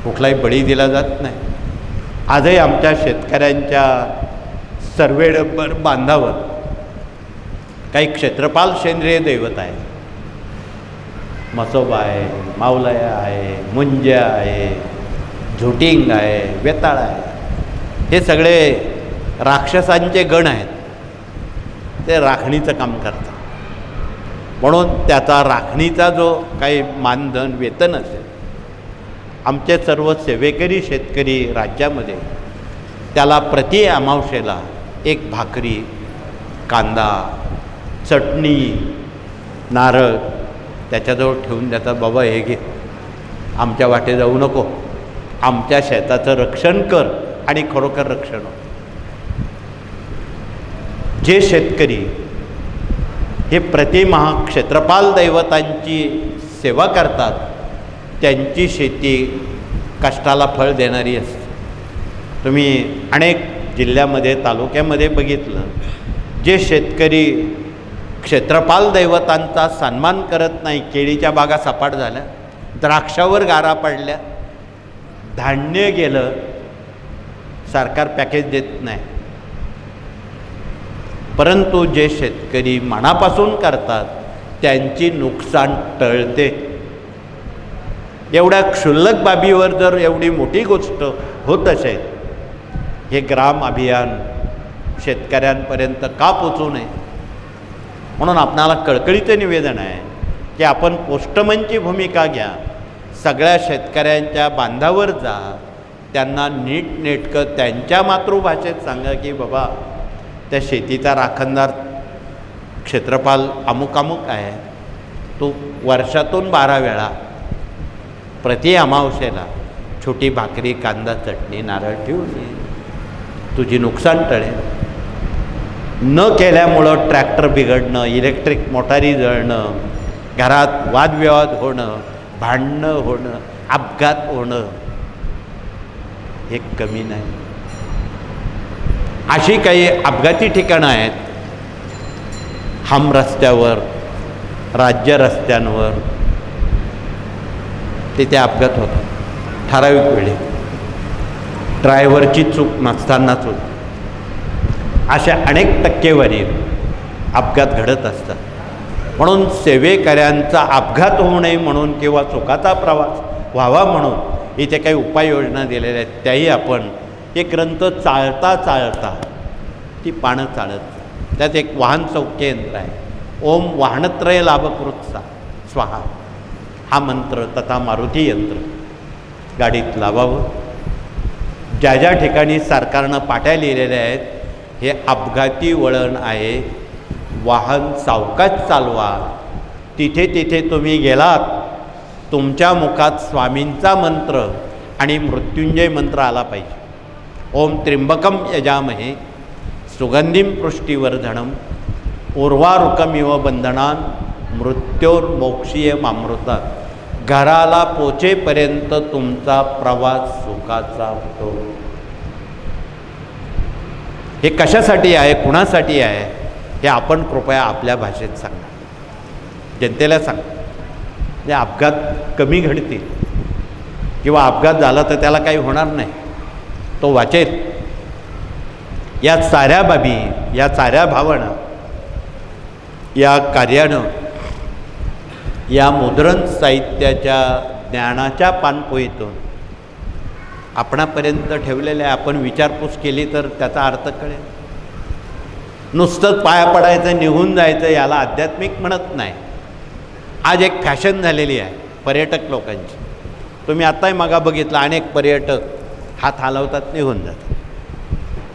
कुठलाही बळी दिला जात नाही. आजही आमच्या शेतकऱ्यांच्या सर्वेडंबर बांधावर काही क्षेत्रपाल सेंद्रिय दैवत आहे. मसोबा आहे, मावलया आहे, मुंज्या आहे, झुटिंग आहे, वेताळ आहे. हे सगळे राक्षसांचे गण आहेत. ते राखणीचं काम करतात. म्हणून त्याचा राखणीचा जो काही मानधन वेतन असेल, आमचे सर्व सेवेकरी शेतकरी राज्यामध्ये त्याला प्रति अमावस्येला 1 भाकरी, कांदा, चटणी, नारळ त्याच्याजवळ ठेवून देतात. बाबा हे घे, आमच्या वाटे जाऊ नको, आमच्या शेताचं रक्षण कर. आणि खरोखर रक्षण होतं. जे शेतकरी हे प्रतिमहा क्षेत्रपाल दैवतांची सेवा करतात त्यांची शेती कष्टाला फळ देणारी असते. तुम्ही अनेक जिल्ह्यामध्ये, तालुक्यामध्ये बघितलं, जे शेतकरी क्षेत्रपाल दैवतांचा सन्मान करत नाही, केळीच्या बागा सपाट झाल्या, द्राक्षावर गारा पडल्या, धान्य गेलं, सरकार पॅकेज देत नाही. परंतु जे शेतकरी मनापासून करतात त्यांची नुकसान टळते. एवढ्या क्षुल्लक बाबीवर जर एवढी मोठी गोष्ट होत असेल, हे ग्राम अभियान शेतकऱ्यांपर्यंत का पोचू नये. म्हणून आपणाला कळकळीचं निवेदन आहे की आपण पोस्टमनची भूमिका घ्या, सगळ्या शेतकऱ्यांच्या बांधावर जा, त्यांना नीटनेटकं त्यांच्या मातृभाषेत सांगा की बाबा त्या शेतीचा राखणदार क्षेत्रपाल अमुक अमुक आहे, तो वर्षातून 12 वेळा प्रति अमावस्येला छोटी भाकरी, कांदा, चटणी, नारळ ठेवून ये, तुझी नुकसान टळेल. न केल्यामुळं ट्रॅक्टर बिघडणं, इलेक्ट्रिक मोटारी जळणं, घरात वादविवाद होणं, भांडणं होणं, अपघात होणं हे कमी नाही. अशी काही अपघाती ठिकाणं आहेत हम रस्त्यावर, राज्य रस्त्यांवर, तिथे अपघात होतात ठराविक वेळी, ड्रायव्हरची चूक नसतानाच होती. अशा अनेक टक्केवारी अपघात घडत असतात. म्हणून सेवेकऱ्यांचा अपघात होऊ नये म्हणून किंवा चुकाचा प्रवास व्हावा म्हणून इथे काही उपाययोजना दिलेल्या आहेत. त्याही आपण हे ग्रंथ चाळता चाळता ती पानं चाळत, त्यात एक वाहन सौख्य यंत्र आहे, ओम वाहनत्रय लाभकृत्सा स्वाहा हा मंत्र तथा मारुती यंत्र गाडीत लावावं. ज्या ज्या ठिकाणी सरकारनं पाट्या लिहिलेल्या आहेत हे अपघाती वळण आहे, वाहन सावकाश चालवा. तिथे तिथे तुम्ही गेलात, तुमच्या मुखात स्वामींचा मंत्र आणि मृत्युंजय मंत्र आला पाहिजे. ओम त्र्यंबकम यजामहे सुगंधिम पुष्टिवर्धनम उर्वारुकमिव बंधनान मृत्योर्मोक्षीयमामृता. घराला पोचेपर्यंत तुमचा प्रवास सुखाचा होतो. हे कशासाठी आहे, कुणासाठी आहे, हे आपण कृपया आपल्या भाषेत सांगा, जनतेला सांगा. म्हणजे अपघात कमी घडतील किंवा अपघात झाला तर त्याला काही होणार नाही, तो वाचेल. या साऱ्या बाबी, या साऱ्या भावना या कार्यानं, या मुद्रण साहित्याच्या ज्ञानाच्या पानपोईतून आपणापर्यंत ठेवलेल्या आपण विचारपूस केली तर त्याचा अर्थ कळेल. नुसतंच पाया पडायचं निघून जायचं याला आध्यात्मिक म्हणत नाही. आज एक फॅशन झालेली आहे पर्यटक लोकांची. तुम्ही आत्ताही मागा बघितलं, अनेक पर्यटक हात हलवतात, निघून जातात.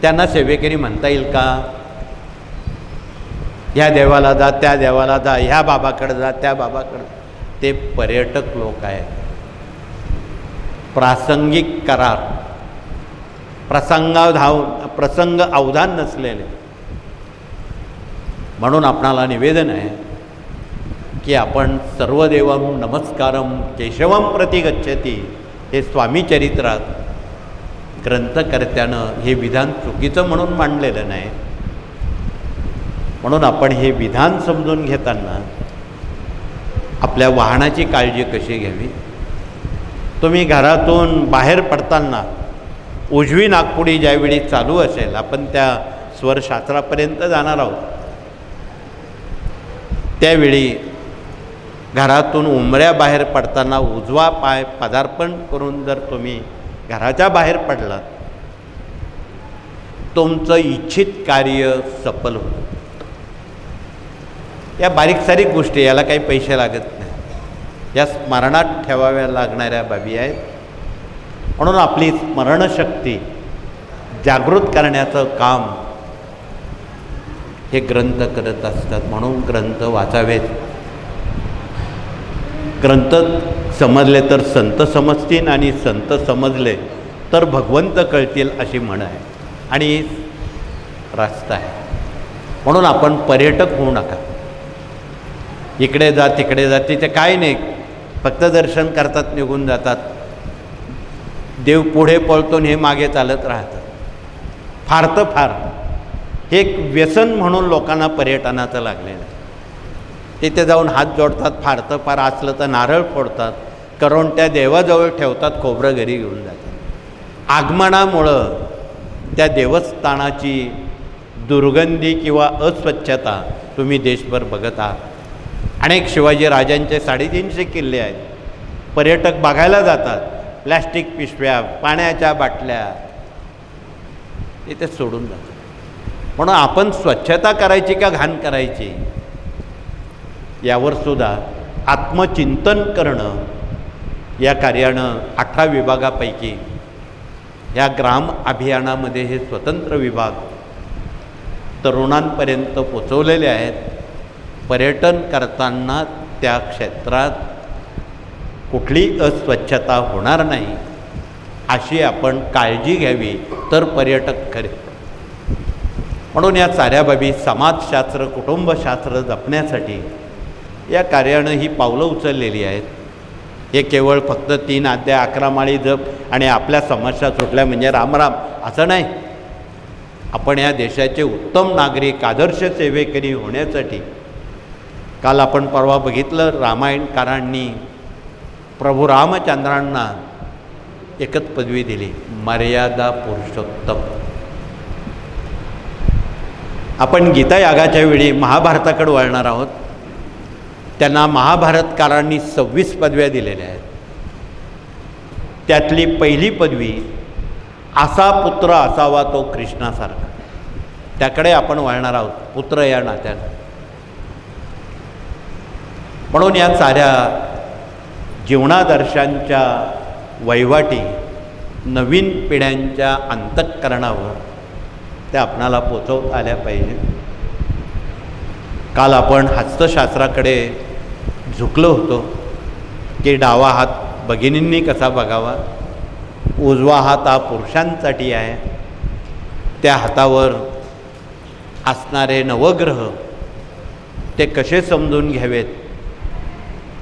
त्यांना सेवेकरी म्हणता येईल का? ह्या देवाला जा, त्या देवाला जा, ह्या बाबाकडे जा, त्या बाबाकडे. ते पर्यटक लोक आहेत. प्रासंगिक करार, प्रसंग अवधान नसलेले. म्हणून आपणाला निवेदन आहे की आपण सर्वदेवं नमस्कारम केशवम प्रति गच्छति हे स्वामी चरित्रात ग्रंथकर्त्यानं हे विधान चुकीचं म्हणून मांडलेलं नाही. म्हणून आपण हे विधान समजून घेताना आपल्या वाहनाची काळजी कशी घ्यावी. तुम्ही घरातून बाहेर पडताना उजवी नागपुडी ज्यावेळी चालू असेल, आपण त्या स्वरशास्त्रापर्यंत जाणार आहोत, त्यावेळी घरातून उंबऱ्या बाहेर पडताना उजवा पाय पदार्पण करून जर तुम्ही घराच्या बाहेर पडलात, तुमचं इच्छित कार्य सफल होतं. या बारीक सारीक गोष्टी, याला काही पैसे लागत नाही, या स्मरणात ठेवाव्या लागणाऱ्या बाबी आहेत. म्हणून आपली स्मरणशक्ती जागृत करण्याचं काम हे ग्रंथ करत असतात. म्हणून ग्रंथ वाचावेत. ग्रंथ समजले तर संत समजतील आणि संत समजले तर भगवंत कळतील अशी म्हण आहे आणि रास्त आहे. म्हणून आपण पर्यटक होऊ नका. इकडे जा तिकडे जा, तिथे काय नाही, फक्त दर्शन करतात, निघून जातात. देव पुढे पळतो हे मागे चालत राहतं. फार तर फार हे एक व्यसन म्हणून लोकांना पर्यटनाचं लागलेलं आहे. तिथे जाऊन हात जोडतात, फार तर फार असलं तर नारळ फोडतात, करोंट्या देवाजवळ ठेवतात, खोबरं घरी घेऊन जातात. आगमनामुळं त्या देवस्थानाची दुर्गंधी किंवा अस्वच्छता तुम्ही देशभर बघत आहात. अनेक शिवाजी राजांचे 350 किल्ले आहेत. पर्यटक बघायला जातात, प्लॅस्टिक पिशव्या, पाण्याच्या बाटल्या इथे सोडून जातात. म्हणून आपण स्वच्छता करायची का घाण करायची यावर सुद्धा आत्मचिंतन करणं या कार्यानं 18 विभागापैकी ह्या ग्राम अभियानामध्ये हे स्वतंत्र विभाग तरुणांपर्यंत पोचवलेले आहेत. पर्यटन करताना त्या क्षेत्रात कुठली अस्वच्छता होणार नाही अशी आपण काळजी घ्यावी तर पर्यटक खरे. म्हणून या साऱ्या बाबी समाजशास्त्र, कुटुंबशास्त्र जपण्यासाठी या कार्यानं ही पावलं उचललेली आहेत. हे केवळ फक्त 3 अध्याय 11 माळी जप आणि आपल्या समस्या सुटल्या म्हणजे रामराम असं नाही. आपण या देशाचे उत्तम नागरिक, आदर्श सेवेकरी होण्यासाठी काल आपण परवा बघितलं, रामायणकारांनी प्रभू रामचंद्रांना एकच पदवी दिली, मर्यादा पुरुषोत्तम. आपण गीता यागाच्या वेळी महाभारताकडे वळणार आहोत. त्यांना महाभारतकारांनी 26 पदव्या दिलेल्या आहेत. त्यातली पहिली पदवी असा पुत्र असावा तो कृष्णासारखा, त्याकडे आपण वळणार आहोत पुत्र या नात्यानं. म्हणून या साऱ्या जीवनादर्शांच्या वैवाटी नवीन पिढ्यांच्या अंतःकरणावर त्या आपणाला पोचवता आल्या पाहिजे. काल आपण हस्तशास्त्राकडे झुकलो होतो की डावा हात भगिनींनी कसा बघावा, उजवा हात हा पुरुषांसाठी आहे. त्या हातावर असणारे नवग्रह ते कसे समजून घ्यावेत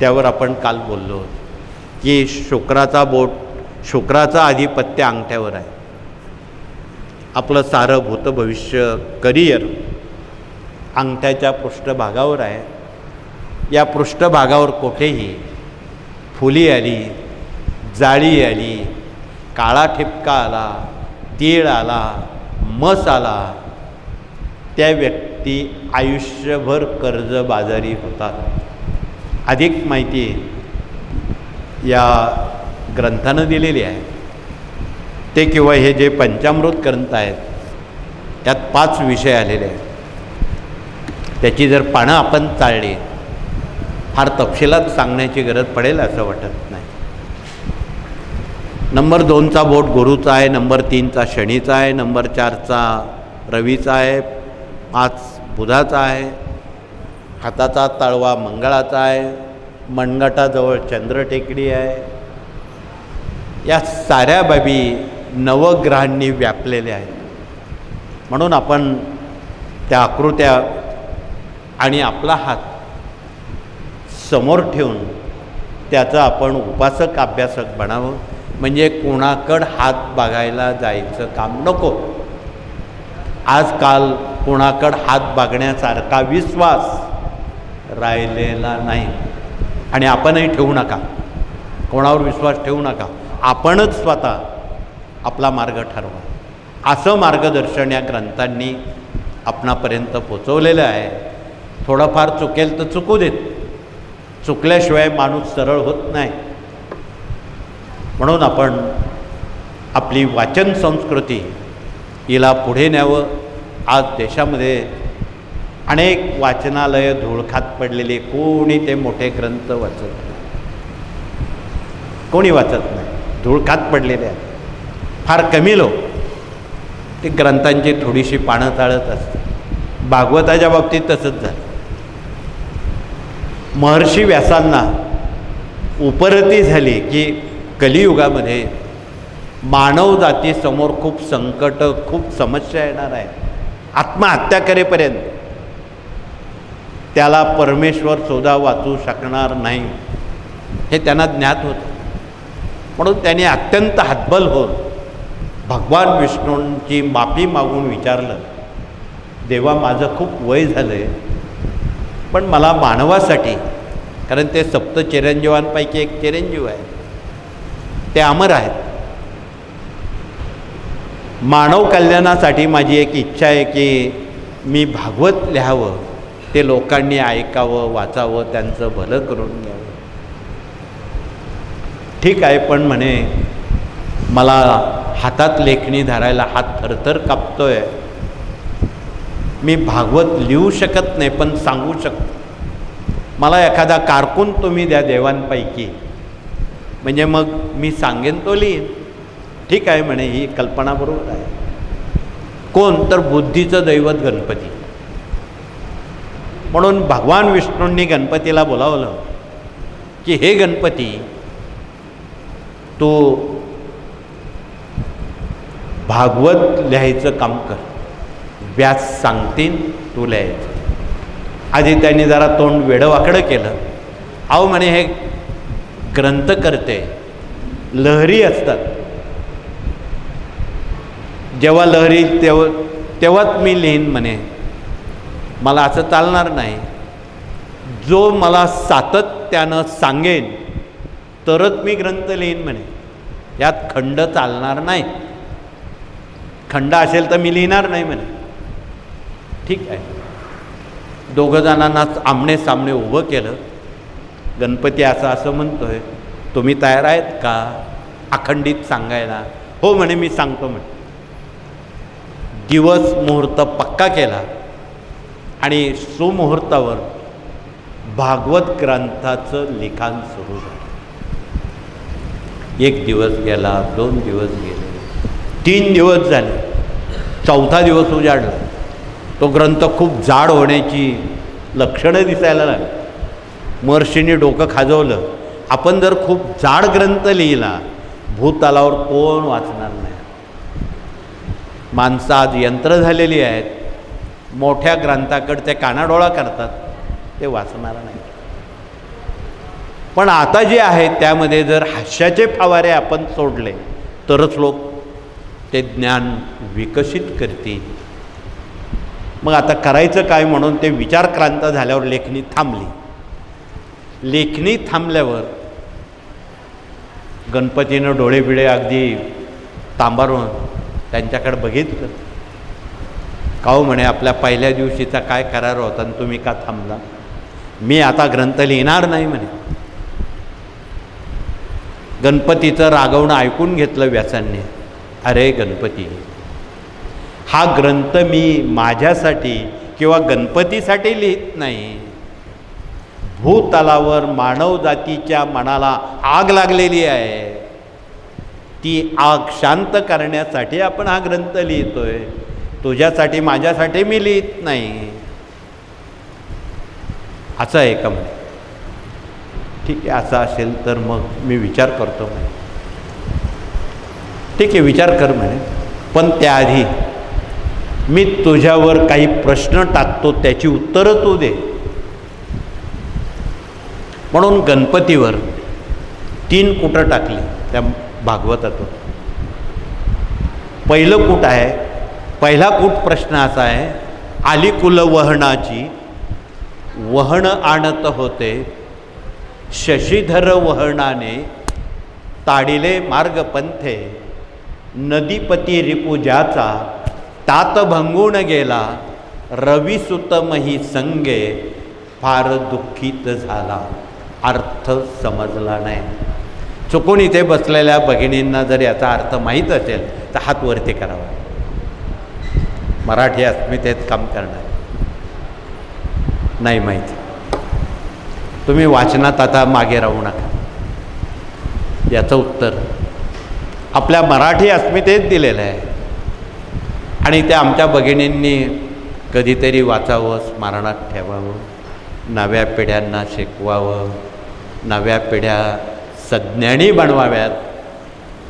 त्यावर आपण काल बोललो की शुक्राचा आधिपत्य अंगठ्यावर आहे. आपलं सारं भूत भविष्य करिअर अंगठ्याच्या पृष्ठभागावर आहे. या पृष्ठभागावर कुठेही फुली आली, जाळी आली, काळा ठिपका आला, तीळ आला, मस आला, त्या व्यक्ती आयुष्यभर कर्जबाजारी होतात. अधिक माहिती या ग्रंथानं दिलेली आहे. ते किंवा हे जे पंचामृत ग्रंथ आहेत त्यात 5 विषय आलेले आहेत. त्याची जर पानं आपण चाळली, फार तपशिलात सांगण्याची गरज पडेल असं वाटत नाही. नंबर 2चा बोट गुरुचा आहे, नंबर 3चा शनीचा आहे, नंबर 4चा रवीचा आहे, 5 बुधाचा आहे, हाताचा तळवा मंगळाचा आहे, मनगटाजवळ चंद्र टेकडी आहे. या साऱ्या बाबी नवग्रहांनी व्यापलेल्या आहेत. म्हणून आपण त्या आकृत्या आणि आपला हात समोर ठेवून त्याचं आपण उपासक अभ्यासक बनावं. म्हणजे कोणाकडं हात बघायला जायचं काम नको. आजकाल कोणाकडं हात बघण्यासारखा विश्वास राहिलेला नाही. आणि आपणही ठेवू नका, कोणावर विश्वास ठेवू नका. आपणच स्वतः आपला मार्ग ठरवा. असं मार्गदर्शन या ग्रंथांनी आपणापर्यंत पोचवलेलं आहे. थोडंफार चुकेल तर चुकू देत, चुकल्याशिवाय माणूस सरळ होत नाही. म्हणून आपण आपली वाचन संस्कृती हिला पुढे न्यावं. आज देशामध्ये अनेक वाचनालयं धुळखात पडलेली, कोणी ते मोठे ग्रंथ वाचत नाही, कोणी वाचत नाही, धुळखात पडलेले आहेत. फार कमी लोक ते ग्रंथांची थोडीशी पानं चाळत असतात. भागवताच्या बाबतीत तसंच झालं. महर्षी व्यासांना उपरती झाली की कलियुगामध्ये मानव जातीसमोर खूप संकट, खूप समस्या येणार आहे. आत्महत्या करेपर्यंत त्याला परमेश्वर सुद्धा वाचू शकणार नाही हे त्यांना ज्ञात होतं. म्हणून त्यांनी अत्यंत हतबल होऊन भगवान विष्णूंची माफी मागून विचारलं, देवा माझं खूप वय झालं आहे, पण मला मानवासाठी, कारण ते सप्त चिरंजीवांपैकी एक चिरंजीव आहे, ते अमर आहेत, मानव कल्याणासाठी माझी एक इच्छा आहे की मी भागवत लिहावं, ते लोकांनी ऐकावं, वाचावं, त्यांचं भलं करून घ्यावं. ठीक आहे, पण म्हणे मला हातात लेखणी धरायला हात थरथर कापतोय, मी भागवत लिहू शकत नाही पण सांगू शकतो. मला एखादा कारकून तुम्ही द्या देवांपैकी, म्हणजे मग मी सांगेन तो लिहीन. ठीक आहे म्हणे, ही कल्पना बरोबर आहे. कोण तर बुद्धीचं दैवत गणपती. म्हणून भगवान विष्णूंनी गणपतीला बोलावलं की हे गणपती, तू भागवत लिहायचं काम कर, व्यास सांगतील तू लिहायचं. आधी त्यांनी जरा तोंड वेडवाकडं केलं. अहो म्हणे हे ग्रंथ करते लहरी असतात, जेव्हा लहरी तेव्हाच मी लिहीन म्हणे, मला असं चालणार नाही. जो मला सातत्यानं सांगेन तरच मी ग्रंथ लिहीन म्हणे, यात खंड चालणार नाही. खंड असेल तर मी लिहिणार नाही म्हणे. ठीक आहे, दोघं जणांना आमने सामने उभं केलं. गणपती असं म्हणतोय, तुम्ही तयार आहेत का अखंडित सांगायला? हो म्हणे, मी सांगतो म्हणे. दिवस मुहूर्त पक्का केला आणि सुमुहूर्तावर भागवत ग्रंथाचं लिखाण सुरू झालं. 1 दिवस गेला, 2 दिवस गेले, 3 दिवस झाले, 4था दिवस उजाडला. तो ग्रंथ खूप जाड होण्याची लक्षणं दिसायला लागली. महर्षींनी डोकं खाजवलं, आपण जर खूप जाड ग्रंथ लिहिला भूतलावर कोण वाचणार नाही. माणसं आज यंत्र झालेली आहेत, मोठ्या ग्रंथाकडे ते कानाडोळा करतात, ते वाचणार नाही. पण आता जे आहे त्यामध्ये जर हास्याचे फवारे आपण सोडले तरच लोक ते ज्ञान विकसित करतील. मग आता करायचं काय म्हणून ते विचारक्रांत झाल्यावर लेखणी थांबली. लेखणी थांबल्यावर गणपतीनं डोळे बिळे अगदी तांबारून त्यांच्याकडे बघितलं. का हो म्हणे, आपल्या पहिल्या दिवशीचा काय करार होता आणि तुम्ही का थांबला? मी आता ग्रंथ लिहिणार नाही म्हणे. गणपतीचं रागवणं ऐकून घेतलं व्यासांनी. अरे गणपती, हा ग्रंथ मी माझ्यासाठी किंवा गणपतीसाठी लिहित नाही. भूतलावर मानव जातीच्या मनाला आग लागलेली आहे. ती आग शांत करण्यासाठी आपण हा ग्रंथ लिहितोय. तुझ्यासाठी माझ्यासाठी मी लिहित नाही. असं आहे का म्हणे? ठीक आहे, असं असेल तर मग मी विचार करतो म्हणे. ठीक आहे, विचार कर म्हणे, पण त्याआधी मी तुझ्यावर काही प्रश्न टाकतो, त्याची उत्तरं तू दे. म्हणून गणपतीवर 3 कूटं टाकली त्या भागवतातून. पहिलं कूट आहे, पहिला कूट प्रश्न असा आहे, आली कुल वहनाची वहन आणत होते, शशीधर वहनाने ताडिले मार्ग पंथे, नदीपती रिपुजाचा तात भंगून गेला, रविसुतमही संगे फार दुःखित झाला. अर्थ समजला नाही. चुकून इथे बसलेल्या भगिनींना जर याचा अर्थ माहीत असेल तर हात वरती करावा. मराठी अस्मितेत काम करणार नाही माहिती, तुम्ही वाचनात आता मागे राहू नका. याचं उत्तर आपल्या मराठी अस्मितेत दिलेलं आहे आणि ते आमच्या भगिनींनी कधीतरी वाचावं, स्मरणात ठेवावं, नव्या पिढ्यांना शिकवावं, नव्या पिढ्या सज्ञानी बनवाव्यात.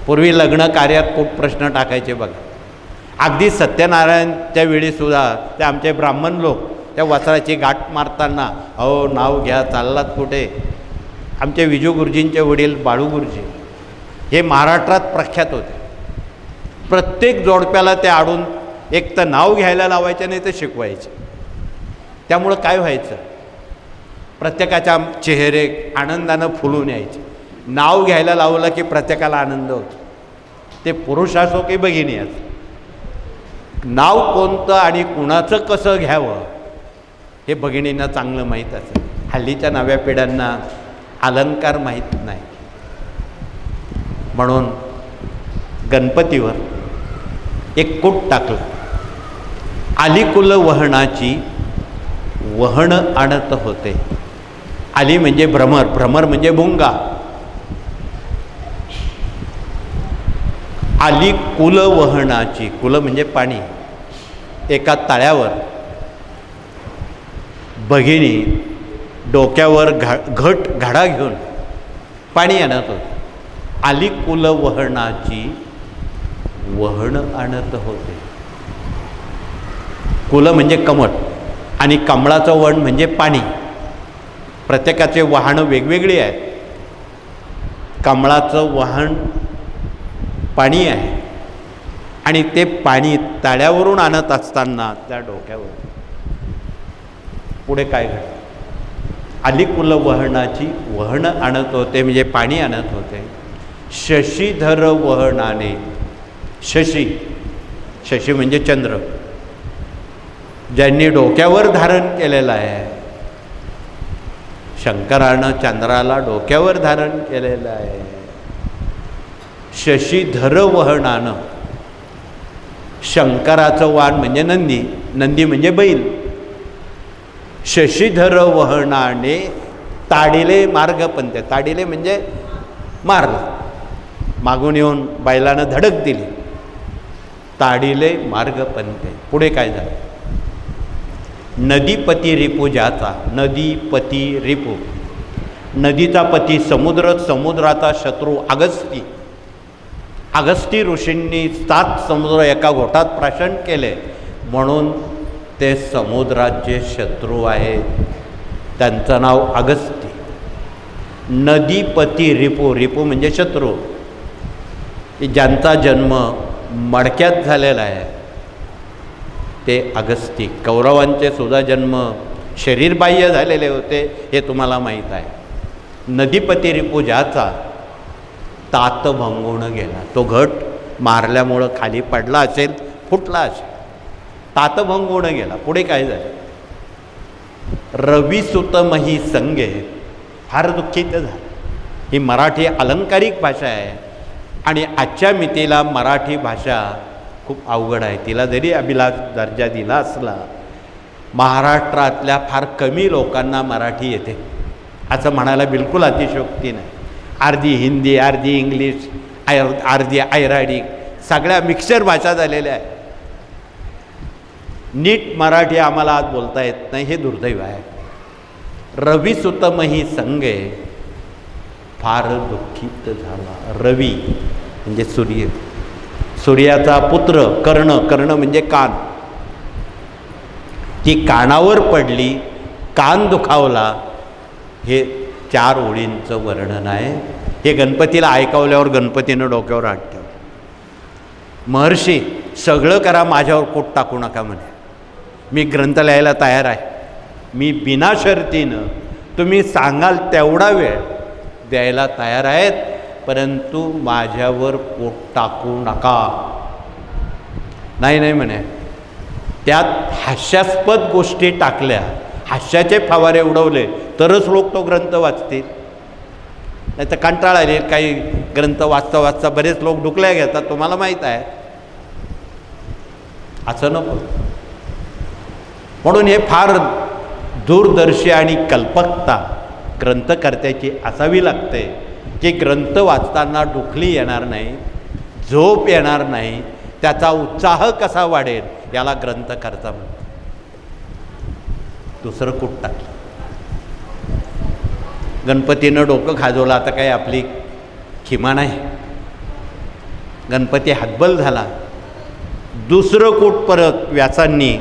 पूर्वी लग्न कार्यात खूप प्रश्न टाकायचे बघा. अगदी सत्यनारायणच्या वेळीसुद्धा ते आमचे ब्राह्मण लोक त्या वस्त्राची गाठ मारताना, अहो नाव घ्या, चाललात कुठे. आमचे विजू गुरुजींचे वडील बाळू गुरुजी हे महाराष्ट्रात प्रख्यात होते. प्रत्येक जोडप्याला ते आडून एक तर नाव घ्यायला लावायचे, नाही तर शिकवायचे. त्यामुळं काय व्हायचं, प्रत्येकाच्या चेहरे आनंदानं फुलून यायचे. नाव घ्यायला लावलं की प्रत्येकाला आनंद होतो. ते पुरुष असो की भगिनी असो, नाव कोणतं आणि कुणाचं कसं घ्यावं हे भगिनींना चांगलं माहीत असेल. हल्लीच्या नव्या पिढ्यांना अलंकार माहीत नाही. म्हणून गणपतीवर एक कूट टाकलं, आलिकुल वहनाची वहन आणत होते. आली म्हणजे भ्रमर, भ्रमर म्हणजे भुंगा. आली कुल वहनाची, कुल म्हणजे पाणी. एका तळ्यावर भगिनी डोक्यावर घट घडा घेऊन पाणी आणत होते. आली कुल वहनाची वहन आणत होते. कुल म्हणजे कमळ आणि कमळाचं वहन म्हणजे पाणी. प्रत्येकाचे वाहनं वेगवेगळी आहेत. कमळाचं वाहन पाणी आहे आणि ते पाणी तळ्यावरून आणत असताना त्या डोक्यावर पुढे काय घडलं? अलिकुल वहनाची वहन आणत होते म्हणजे पाणी आणत होते. शशीधर वहनाने, शशी, शशी म्हणजे चंद्र, ज्यांनी डोक्यावर धारण केलेलं आहे. शंकरानं चंद्राला डोक्यावर धारण केलेलं आहे. शशीधर वहनानं, शंकराचं वाहन म्हणजे नंदी, नंदी म्हणजे बैल. शशीधर वहनाने ताडिले मार्ग पंथे, ताडिले म्हणजे मारलं, मागून येऊन बैलानं धडक दिली. ताडिले मार्ग पंथे. पुढे काय झालं? नदीपती रिपू ज्याचा, नदीपती रिपू, नदीचा पती समुद्र, समुद्राचा शत्रू अगस्ती. अगस्ती ऋषींनी 7 समुद्र एका घोटात प्राशन केले म्हणून ते समुद्राचे शत्रू आहेत. त्यांचं नाव अगस्ती. नदीपती रिपू, रिपू म्हणजे शत्रू, ज्यांचा जन्म मडक्यात झालेला आहे ते अगस्ती. कौरवांचे सुद्धा जन्म शरीरबाह्य झालेले होते, हे तुम्हाला माहीत आहे. नदीपती रिपू ज्याचा तात भंगून गेला. तो घट मारल्यामुळं खाली पडला असेल, फुटला असेल, तात भंगून गेला. पुढे काय झालं? रविसुतमही संगे, फार दुःखित झालं. ही मराठी अलंकारिक भाषा आहे आणि आजच्या मितीला मराठी भाषा खूप अवघड आहे. तिला जरी अभिलाष दर्जा दिला असला, महाराष्ट्रातल्या फार कमी लोकांना मराठी येते असं म्हणायला बिलकुल अतिशयोक्ती नाही. अर्धी हिंदी, अर्धी इंग्लिश, अर्धी आयराडी, सगळ्या मिक्सर भाषा झालेल्या आहेत. नीट मराठी आम्हाला आज बोलता येत नाही, हे दुर्दैव आहे. रविसुतमही संगे, फार दुःखित झाला. रवी म्हणजे सूर्य, सूर्याचा पुत्र कर्ण, कर्ण म्हणजे कान. ती कानावर पडली, कान दुखावला. हे 4 ओळींचं वर्णन आहे. हे गणपतीला ऐकवल्यावर गणपतीनं डोक्यावर हात ठेवला. महर्षी, सगळं करा, माझ्यावर कोट टाकू नका म्हणे. मी ग्रंथ लिहायला तयार आहे. मी बिना शर्तीनं तुम्ही सांगाल तेवढा वेळ द्यायला तयार आहेत, परंतु माझ्यावर पोट टाकू नका. नाही नाही म्हणे. त्यात हास्यास्पद गोष्टी टाकल्या, हास्याचे फवारे उडवले तरच लोक तो ग्रंथ वाचतील. नाही तर कंटाळा आले. काही ग्रंथ वाचता वाचता बरेच लोक डुकल्या घेतात, तुम्हाला माहीत आहे. असं नको. म्हणून हे फार दूरदर्शी आणि कल्पकता ग्रंथकर्त्याची असावी लागते की ग्रंथ वाचताना डुकली येणार नाही, झोप येणार नाही, त्याचा उत्साह कसा वाढेल याला ग्रंथकर्ता म्हणतात. दुसरं कुठ टाकलं. गणपतीनं डोकं खाजवलं, आता काही आपली खिमा नाही. गणपती हतबल झाला. दुसरं कूट परत व्यासांनी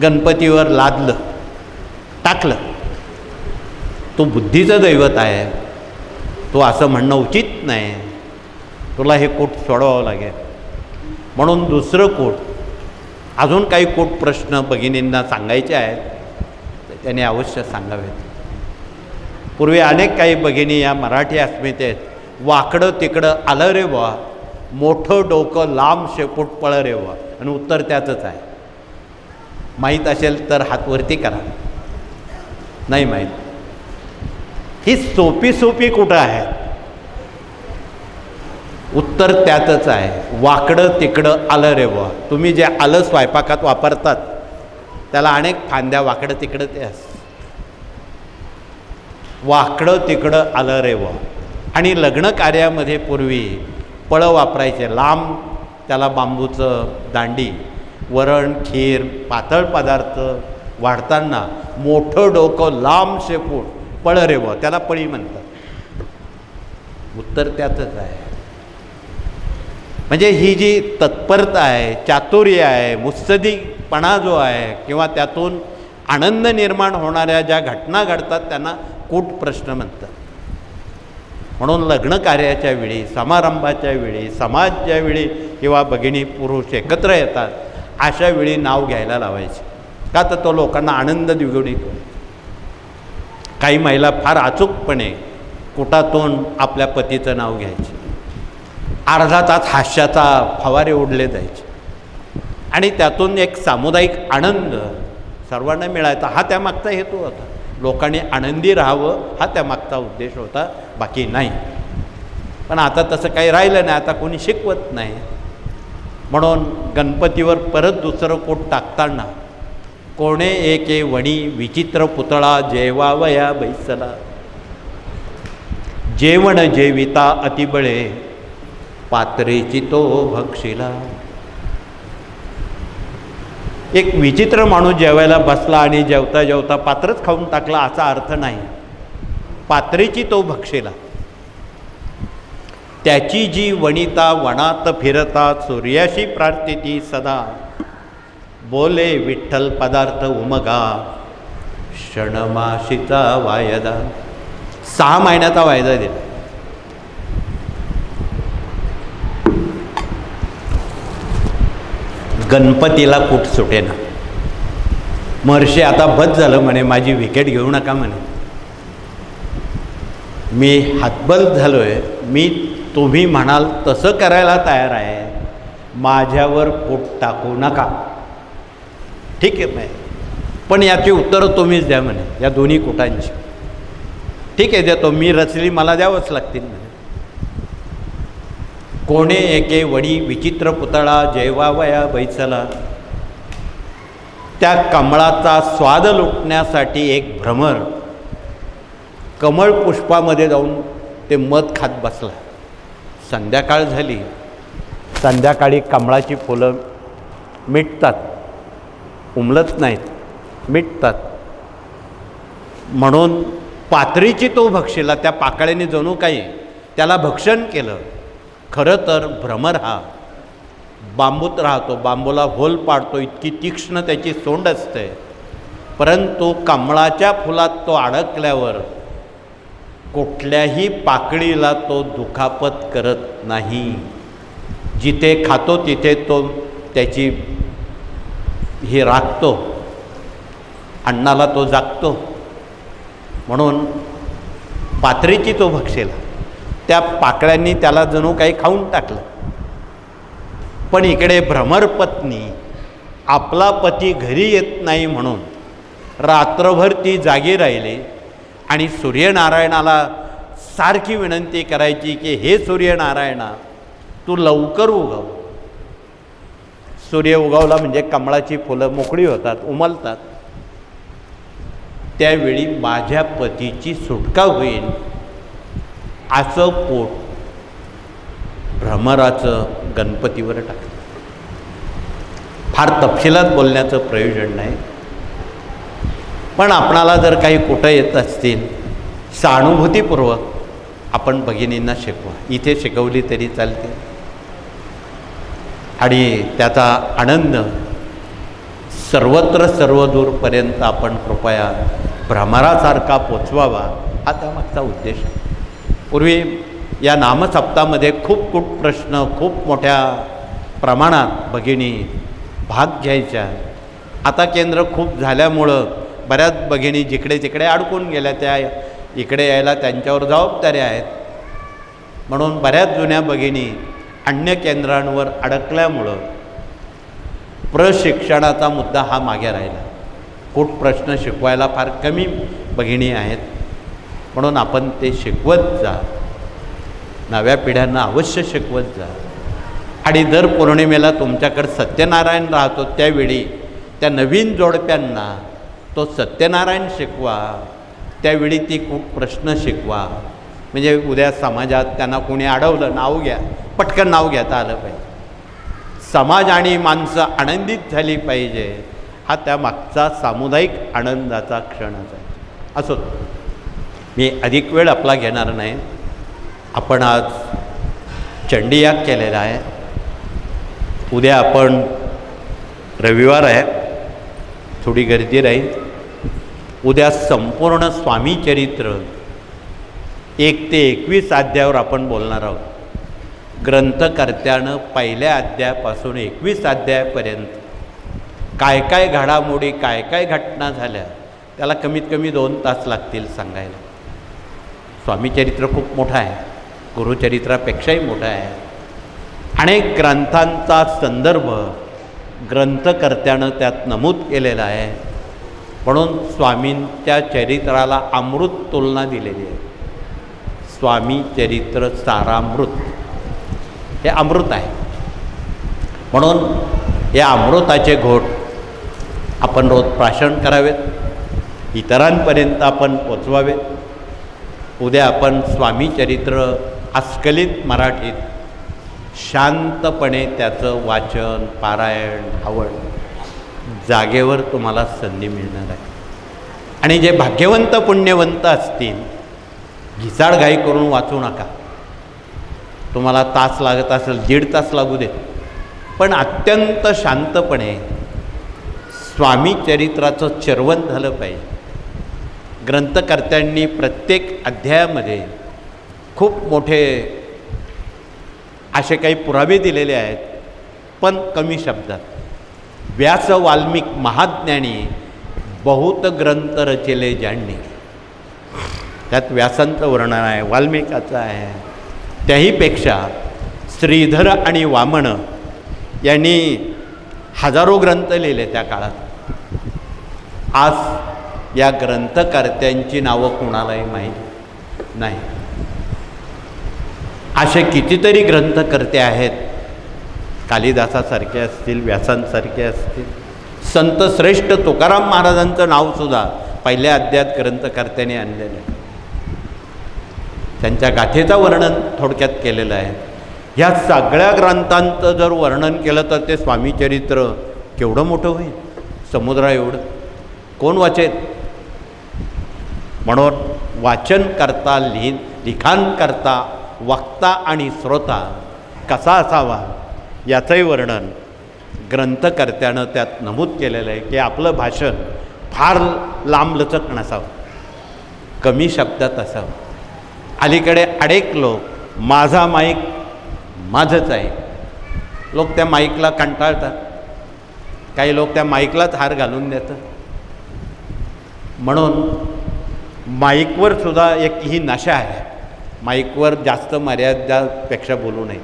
गणपतीवर लादलं, टाकलं. तो बुद्धीचं दैवत आहे, तो असं म्हणणं उचित नाही. तुला हे कूट सोडवावं लागेल. म्हणून दुसरं कूट, अजून काही कूट प्रश्न भगिनींना सांगायचे आहेत, त्याने अवश्य सांगावेत. पूर्वी अनेक काही भगिनी या मराठी अस्मितेत वाकडं तिकडं आलं रे बुवा, मोठं डोकं लांब शेपूट पळ रे बुवा, आणि उत्तर त्यातच आहे. माहीत असेल तर हातवरती करा. नाही माहीत. ही सोपी सोपी कुठं आहे? उत्तर त्यातच आहे. वाकडं तिकडं आलं रे बुवा. तुम्ही जे आलं स्वयंपाकात वापरतात त्याला अनेक फांद्या वाकडं तिकडं ते असतं. वाकडं तिकडं आलं रे बुवा. आणि लग्न कार्यामध्ये पूर्वी पळं वापरायचे, लांब, त्याला बांबूचं दांडी, वरण, खीर, पातळ पदार्थ वाढताना मोठं डोकं लांब शेपूट पळ रे बुवा, त्याला पळी म्हणतात. उत्तर त्यातच आहे. म्हणजे ही जी तत्परता आहे, चातुर्य आहे, मुत्सद्दीपणा जो आहे, किंवा त्यातून आनंद निर्माण होणाऱ्या ज्या घटना घडतात त्यांना कूट प्रश्न म्हणतात. म्हणून लग्न कार्याच्या वेळी, समारंभाच्या वेळी, समाज ज्यावेळी किंवा भगिनी पुरुष एकत्र येतात अशा वेळी नाव घ्यायला लावायचे. का तर तो लोकांना आनंद द्विगुणित होतो. काही महिला फार अचूकपणे कुटातून आपल्या पतीचं नाव घ्यायचे. अर्धा तास हास्याचा फवारे उडले जायचे आणि त्यातून एक सामुदायिक आनंद सर्वांना मिळायचा. हा त्यामागचा हेतू होता. लोकांनी आनंदी राहावं हा त्यामागचा उद्देश होता, बाकी नाही. पण आता तसं काही राहिलं नाही. आता कोणी शिकवत नाही. म्हणून गणपतीवर परत दुसरं कोट टाकताना, कोणे एके वणी विचित्र पुतळा जेवावया बैसला, जेवण जेविता अतिबळे पात्रेची तो भक्षिला. एक विचित्र माणूस जेवायला बसला आणि जेवता जेवता पात्रच खाऊन टाकला असा अर्थ नाही. पात्रेची तो भक्षिला. त्याची जी वनिता वनात फिरता सूर्याशी प्रार्थिती सदा, बोले विठ्ठल पदार्थ उमगा क्षणमाशीचा वायदा. 6 महिन्याचा वायदा दिला. गणपतीला कूट सुटेना. महर्षी आता बस झालं म्हणे, माझी विकेट घेऊ नका म्हणे. मी हातबल झालो आहे, मी तुम्ही म्हणाल तसं करायला तयार आहे, माझ्यावर पोट टाकू नका. ठीक आहे नाही, पण याची उत्तरं तुम्हीच द्या म्हणे, या दोन्ही कोटांची. ठीक आहे देतो, मी रचली, मला द्यावंच लागतील म्हणे. कोणे एके वडी विचित्र पुतळा जैवावया बैचला. त्या कमळाचा स्वाद लुटण्यासाठी एक भ्रमर कमळ पुष्पामध्ये जाऊन ते मध खात बसला. संध्याकाळ झाली, संध्याकाळी कमळाची फुलं मिटतात, उमलत नाहीत, मिटतात. म्हणून पाथरीची तो भक्षीला, त्या पाकळ्याने जणू काही त्याला भक्षण केलं. खरं तर भ्रमर हा बांबूत राहतो, बांबूला होल पाडतो, इतकी तीक्ष्ण त्याची सोंड असते. परंतु कमळाच्या फुलात तो अडकल्यावर कुठल्याही पाकळीला तो दुखापत करत नाही. जिथे खातो तिथे तो त्याची हे राखतो, अन्नाला तो जागतो. म्हणून पाथरीची तो भक्षेला, त्या पाकळ्यांनी त्याला जणू काही खाऊन टाकलं. पण इकडे भ्रमरपत्नी आपला पती घरी येत नाही म्हणून रात्रभर ती जागी राहिली आणि सूर्यनारायणाला सारखी विनंती करायची की हे सूर्यनारायणा, तू लवकर उगव. सूर्य उगवला म्हणजे कमळाची फुलं मोकळी होतात, उमलतात. त्यावेळी माझ्या पतीची सुटका होईल असं पोट भ्रमराचं गणपतीवर टाकलं. फार तपशिलात बोलण्याचं प्रयोजन नाही, पण आपणाला जर काही कुठं येत असतील सहानुभूतीपूर्वक आपण भगिनींना शिकवा. इथे शिकवली तरी चालते आणि त्याचा आनंद सर्वत्र सर्वदूरपर्यंत आपण कृपया भ्रमरासारखा पोचवावा, हा त्यामागचा उद्देश आहे. पूर्वी या नामसप्तामध्ये खूप खूप प्रश्न खूप मोठ्या प्रमाणात भगिनी भाग घ्यायच्या. आता केंद्र खूप झाल्यामुळं बऱ्याच भगिनी जिकडे तिकडे अडकून गेल्या, त्या इकडे यायला त्यांच्यावर जबाबदाऱ्या आहेत. म्हणून बऱ्याच जुन्या भगिनी अन्य केंद्रांवर अडकल्यामुळं प्रशिक्षणाचा मुद्दा हा मागे राहिला. खूप प्रश्न शिकवायला फार कमी भगिनी आहेत. म्हणून आपण ते शिकवत जा, नव्या पिढ्यांना अवश्य शिकवत जा. आणि दर पौर्णिमेला तुमच्याकडे सत्यनारायण राहतो, त्यावेळी त्या नवीन जोडप्यांना तो सत्यनारायण शिकवा. त्यावेळी ती खूप प्रश्न शिकवा, म्हणजे उद्या समाजात त्यांना कोणी अडवलं, नाव घ्या, पटकन नाव घेता आलं पाहिजे. समाज आणि माणसं आनंदित झाली पाहिजे, हा त्यामागचा सामुदायिक आनंदाचा क्षणच आहे. असो, मी अधिक वेळ आपला घेणार नाही. आपण आज चंडीयाग केलेला आहे. उद्या आपण रविवार आहे, थोडी गर्दी राहील. उद्या संपूर्ण स्वामी चरित्र 1 ते 21 अध्यायावर आपण बोलणार आहोत. ग्रंथकर्त्यानं पहिल्या अध्यायापासून 21 अध्यायापर्यंत काय काय घडामोडी, काय काय घटना झाल्या, त्याला कमीत कमी 2 तास लागतील सांगायला. स्वामीचरित्र खूप मोठं आहे, गुरुचरित्रापेक्षाही मोठं आहे. अनेक ग्रंथांचा संदर्भ ग्रंथकर्त्यानं त्यात नमूद केलेला आहे. म्हणून स्वामींच्या चरित्राला अमृत तुलना दिलेली आहे. स्वामी चरित्र सारामृत, हे अमृत आहे. म्हणून या अमृताचे घोट आपण रोज प्राशन करावेत, इतरांपर्यंत आपण पोचवावेत. उद्या आपण स्वामी चरित्र अस्खलित मराठीत शांतपणे त्याचं वाचन, पारायण, आवड जागेवर तुम्हाला संधी मिळणार आहे. आणि जे भाग्यवंत पुण्यवंत असतील, घिसाड घाई करून वाचू नका. तुम्हाला तास लागत असेल, 1.5 तास लागू देत, पण अत्यंत शांतपणे स्वामी चरित्राचं चर्वण झालं पाहिजे. ग्रंथकर्त्यांनी प्रत्येक अध्यायामध्ये खूप मोठे असे काही पुरावे दिलेले आहेत, पण कमी शब्दात. व्यास वाल्मिक महाज्ञानी बहुत ग्रंथ रचिले ज्यांनी. त्यात व्यासांचं वर्णन आहे, वाल्मिकाचं आहे. त्याहीपेक्षा श्रीधर आणि वामन यांनी हजारो ग्रंथ लिहिले त्या काळात. आज या ग्रंथकर्त्यांची नावं कोणालाही माहीत नाही. असे कितीतरी ग्रंथकर्ते आहेत, कालिदासासारखे असतील, व्यासांसारखे असतील. संत श्रेष्ठ तुकाराम महाराजांचं नावसुद्धा पहिल्या अध्यायात ग्रंथकर्त्याने आणलेलं आहे. त्यांच्या गाथेचं वर्णन थोडक्यात केलेलं आहे. ह्या सगळ्या ग्रंथांचं जर वर्णन केलं तर ते स्वामीचरित्र केवढं मोठं होईल, समुद्रा एवढं कोण वाचेल. म्हणून वाचन करता, लिखाण करता, वक्ता आणि श्रोता कसा असावा याचंही वर्णन ग्रंथकर्त्यानं त्यात नमूद केलेलं आहे की आपलं भाषण फार लांबलचक नसावं, कमी शब्दात असावं. अलीकडे अनेक लोक माझा माईक माझंच आहे, लोक त्या माईकला कंटाळतात. काही लोक त्या माईकलाच हार घालून देतात. म्हणून माईकवर सुद्धा एक ही नशा आहे, माईकवर जास्त मर्यादापेक्षा बोलू नये.